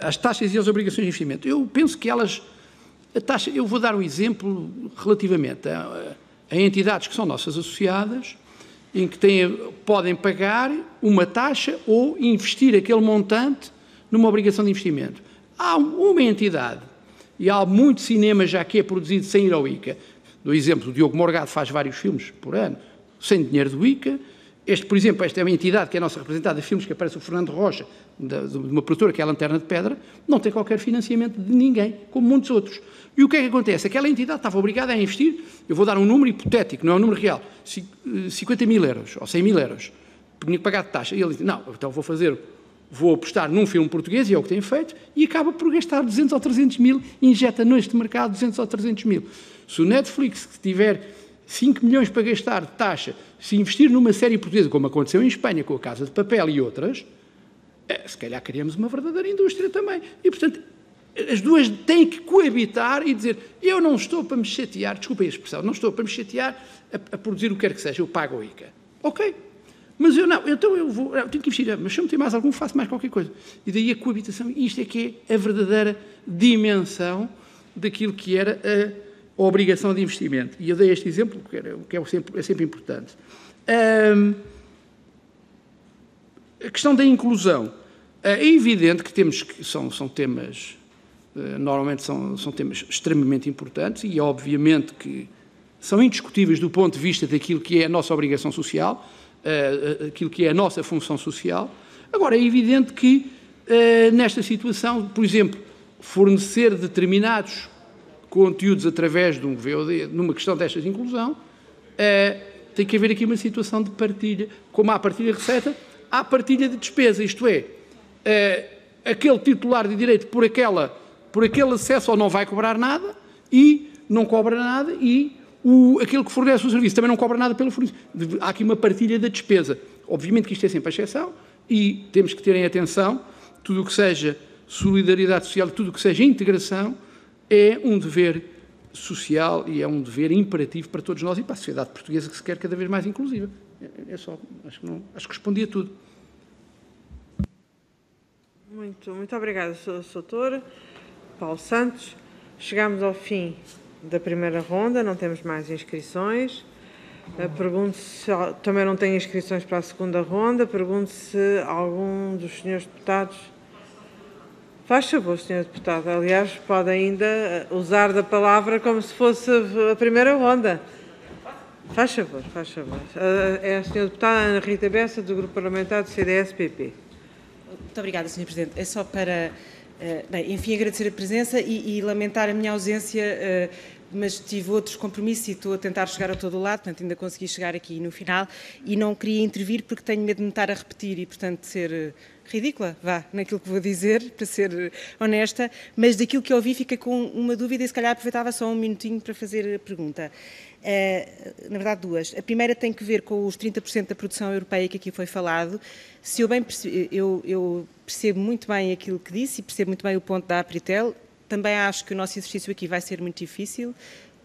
às taxas e às obrigações de investimento, eu penso que eu vou dar um exemplo relativamente a entidades que são nossas associadas, em que podem pagar uma taxa ou investir aquele montante numa obrigação de investimento. Há uma entidade, e há muito cinema já que é produzido sem ir ao ICA. Do exemplo, o Diogo Morgado faz vários filmes por ano, sem dinheiro do ICA. Por exemplo, esta é uma entidade que é a nossa representada de filmes, que aparece o Fernando Rocha, de uma produtora que é a Lanterna de Pedra, não tem qualquer financiamento de ninguém, como muitos outros. E o que é que acontece? Aquela entidade estava obrigada a investir, eu vou dar um número hipotético, não é um número real, 50 mil euros ou 100 mil euros, tinha que pagar de taxa. E ele diz, não, então vou apostar num filme português, e é o que tem feito, e acaba por gastar 200 ou 300 mil, e injeta neste mercado 200 ou 300 mil. Se o Netflix tiver 5 milhões para gastar de taxa, se investir numa série portuguesa, como aconteceu em Espanha com a Casa de Papel e outras, se calhar criamos uma verdadeira indústria também. E, portanto, as duas têm que coabitar e dizer, eu não estou para me chatear, desculpem a expressão, não estou para me chatear a produzir o que quer que seja, eu pago o ICA. Ok, mas eu não, então eu tenho que investir, mas se eu não tenho mais algum, faço mais qualquer coisa. E daí a coabitação, isto é que é a verdadeira dimensão daquilo que era a obrigação de investimento. E eu dei este exemplo, porque é sempre importante. A questão da inclusão. É evidente que são temas, normalmente são temas extremamente importantes e, obviamente, que são indiscutíveis do ponto de vista daquilo que é a nossa obrigação social, aquilo que é a nossa função social. Agora, é evidente que, nesta situação, por exemplo, fornecer determinados conteúdos através de um VOD, numa questão destas de inclusão, tem que haver aqui uma situação de partilha. Como há partilha de receita, há partilha de despesa, isto é, aquele titular de direito por aquele acesso ou não vai cobrar nada e não cobra nada e aquele que fornece o serviço também não cobra nada pelo fornecimento. Há aqui uma partilha da despesa. Obviamente que isto é sempre a exceção e temos que ter em atenção tudo o que seja solidariedade social, tudo o que seja integração, é um dever social e é um dever imperativo para todos nós e para a sociedade portuguesa que se quer cada vez mais inclusiva. É só, acho que respondi a tudo. Muito obrigada, Sr. Doutor Paulo Santos. Chegamos ao fim da primeira ronda, não temos mais inscrições. Pergunto se também não tem inscrições para a segunda ronda. Pergunto se algum dos senhores deputados... Faz favor, Sr. Deputado. Aliás, pode ainda usar da palavra como se fosse a primeira ronda. Faz favor, faz favor. É a Sra. Deputada Ana Rita Bessa, do Grupo Parlamentar do CDS-PP. Muito obrigada, Sr. Presidente. É só para, enfim, agradecer a presença e lamentar a minha ausência, mas tive outros compromissos e estou a tentar chegar a todo o lado, portanto ainda consegui chegar aqui no final e não queria intervir porque tenho medo de me estar a repetir e, portanto, de ser ridícula, naquilo que vou dizer, para ser honesta, mas daquilo que ouvi fica com uma dúvida e se calhar aproveitava só um minutinho para fazer a pergunta. Na verdade, duas. A primeira tem que ver com os 30% da produção europeia que aqui foi falado. Se eu bem percebi, eu percebo muito bem aquilo que disse e percebo muito bem o ponto da Apritel. Também acho que o nosso exercício aqui vai ser muito difícil,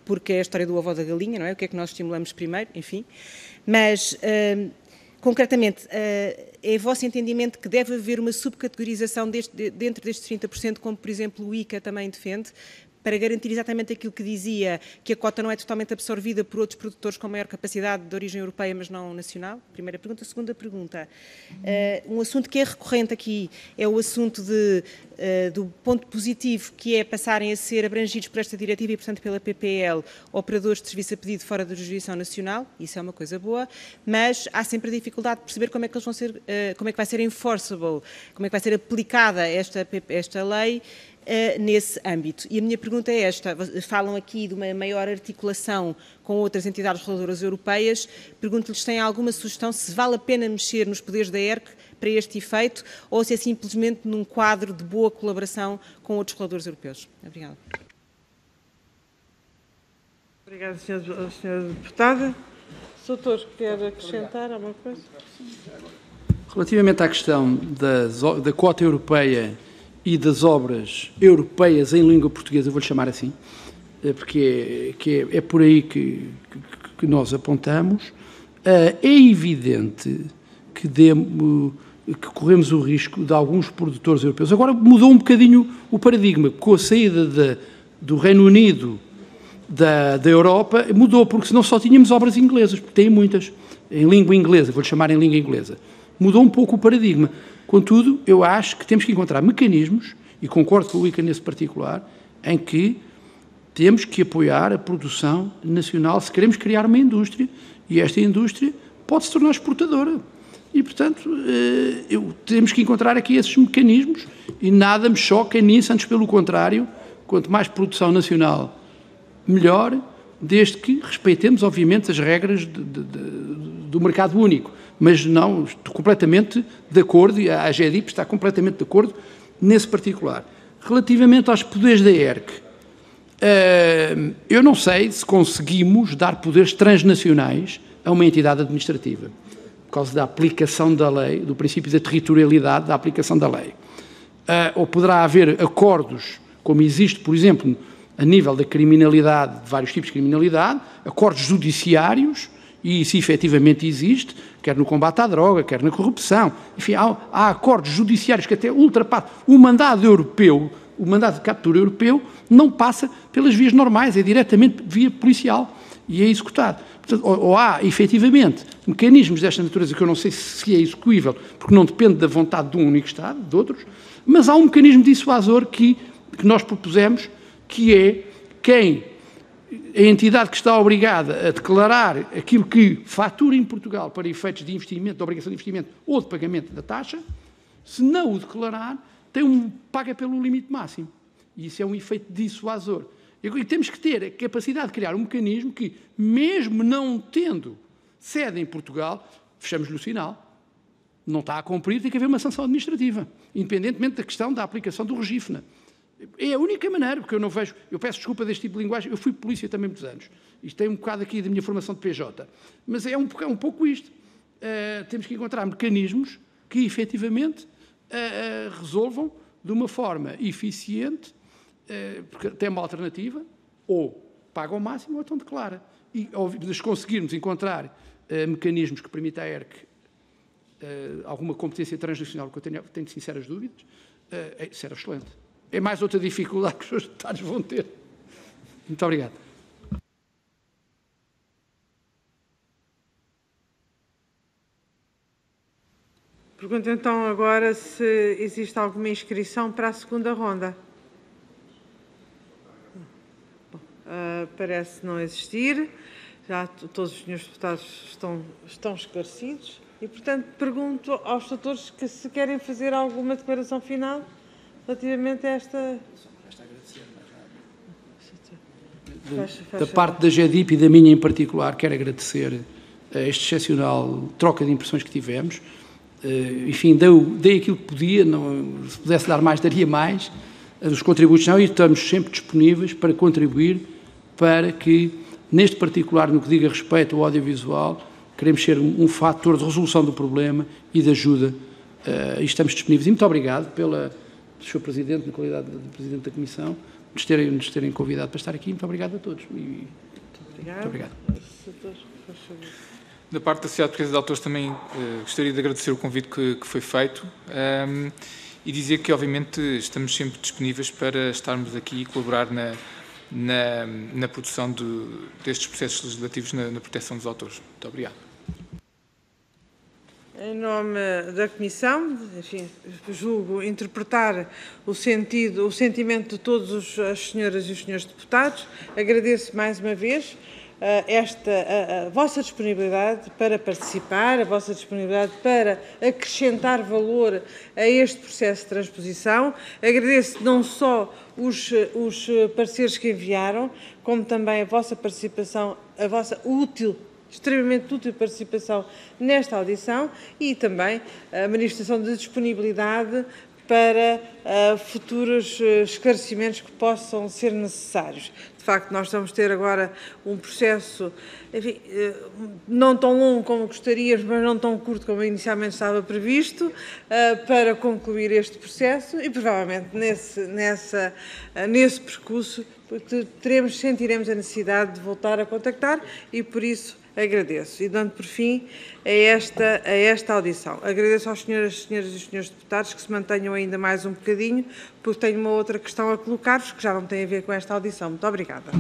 porque é a história do ovo ou da galinha, não é? O que é que nós estimulamos primeiro, enfim. Mas, concretamente, é vosso entendimento que deve haver uma subcategorização dentro destes 30%, como, por exemplo, o ICA também defende, para garantir exatamente aquilo que dizia, que a cota não é totalmente absorvida por outros produtores com maior capacidade de origem europeia, mas não nacional? Primeira pergunta. Segunda pergunta. Um assunto que é recorrente aqui é o assunto do ponto positivo, que é passarem a ser abrangidos por esta diretiva e, portanto, pela PPL, operadores de serviço a pedido fora da jurisdição nacional. Isso é uma coisa boa, mas há sempre a dificuldade de perceber como é que eles vão ser, como é que vai ser enforceable, como é que vai ser aplicada esta lei, nesse âmbito. E a minha pergunta é esta: falam aqui de uma maior articulação com outras entidades reguladoras europeias. Pergunto-lhes se têm alguma sugestão, se vale a pena mexer nos poderes da ERC para este efeito ou se é simplesmente num quadro de boa colaboração com outros reguladores europeus. Obrigada. Obrigada, Sra. Deputada. Doutor, quer acrescentar alguma coisa? Relativamente à questão da cota europeia e das obras europeias em língua portuguesa, vou-lhe chamar assim, porque é por aí que nós apontamos, é evidente que corremos o risco de alguns produtores europeus. Agora mudou um bocadinho o paradigma, com a saída do Reino Unido da Europa, mudou, porque senão só tínhamos obras inglesas, porque tem muitas, em língua inglesa, vou-lhe chamar em língua inglesa. Mudou um pouco o paradigma. Contudo, eu acho que temos que encontrar mecanismos, e concordo com o ICA nesse particular, em que temos que apoiar a produção nacional se queremos criar uma indústria, e esta indústria pode se tornar exportadora. E, portanto, temos que encontrar aqui esses mecanismos, e nada me choca nisso, antes pelo contrário, quanto mais produção nacional, melhor, desde que respeitemos, obviamente, as regras do mercado único. Mas não, estou completamente de acordo, e a AGEDIP está completamente de acordo nesse particular. Relativamente aos poderes da ERC, eu não sei se conseguimos dar poderes transnacionais a uma entidade administrativa, por causa da aplicação da lei, do princípio da territorialidade da aplicação da lei. Ou poderá haver acordos, como existe, por exemplo, a nível da criminalidade, de vários tipos de criminalidade, acordos judiciários, e isso efetivamente existe, quer no combate à droga, quer na corrupção. Enfim, há acordos judiciários que até ultrapassam. O mandado europeu, o mandado de captura europeu, não passa pelas vias normais, é diretamente via policial e é executado. Portanto, ou há, efetivamente, mecanismos desta natureza que eu não sei se é execuível, porque não depende da vontade de um único Estado, de outros, mas há um mecanismo dissuasor que nós propusemos, que é a entidade que está obrigada a declarar aquilo que fatura em Portugal para efeitos de investimento, de obrigação de investimento ou de pagamento da taxa, Se não o declarar, paga pelo limite máximo. E isso é um efeito dissuasor. E temos que ter a capacidade de criar um mecanismo que, mesmo não tendo sede em Portugal, fechamos-lhe o sinal. Não está a cumprir, tem que haver uma sanção administrativa, independentemente da questão da aplicação do regífena. É a única maneira, porque eu peço desculpa deste tipo de linguagem, eu fui polícia também muitos anos. Isto tem um bocado aqui da minha formação de PJ. Mas é um pouco isto. Temos que encontrar mecanismos que, efetivamente, resolvam de uma forma eficiente, porque tem uma alternativa, ou paga ao máximo ou então declara. E, se conseguirmos encontrar mecanismos que permitam à ERC alguma competência transnacional, que eu tenho sinceras dúvidas, isso era excelente. É mais outra dificuldade que os deputados vão ter. Muito obrigado. Pergunto então agora se existe alguma inscrição para a segunda ronda. Parece não existir. Já todos os senhores deputados estão esclarecidos. E, portanto, pergunto aos tutores que se querem fazer alguma declaração final relativamente a esta... Da parte da GEDIP e da minha em particular, quero agradecer a este excepcional troca de impressões que tivemos. Enfim, dei aquilo que podia, se pudesse dar mais, daria mais. Os contributos não, e estamos sempre disponíveis para contribuir para que, neste particular, no que diga respeito ao audiovisual, queremos ser um fator de resolução do problema e de ajuda, e estamos disponíveis. E muito obrigado pelo Sr. Presidente, na qualidade de Presidente da Comissão, nos terem convidado para estar aqui. Muito obrigado a todos. Muito obrigado. Da parte da Sociedade Portuguesa de Autores também gostaria de agradecer o convite que foi feito e dizer que, obviamente, estamos sempre disponíveis para estarmos aqui e colaborar na produção destes processos legislativos na proteção dos autores. Muito obrigado. Em nome da Comissão, enfim, julgo interpretar o sentimento de todas as senhoras e os senhores deputados. Agradeço mais uma vez a vossa disponibilidade para participar, a vossa disponibilidade para acrescentar valor a este processo de transposição. Agradeço não só os pareceres que enviaram, como também a vossa participação, a vossa extremamente útil participação nesta audição e também a manifestação de disponibilidade para futuros esclarecimentos que possam ser necessários. De facto, nós vamos ter agora um processo, enfim, não tão longo como gostaríamos, mas não tão curto como inicialmente estava previsto, para concluir este processo e provavelmente nesse percurso sentiremos a necessidade de voltar a contactar e, por isso, agradeço. E dando por fim a esta audição. Agradeço às senhoras e os senhores deputados que se mantenham ainda mais um bocadinho, porque tenho uma outra questão a colocar-vos que já não tem a ver com esta audição. Muito obrigada.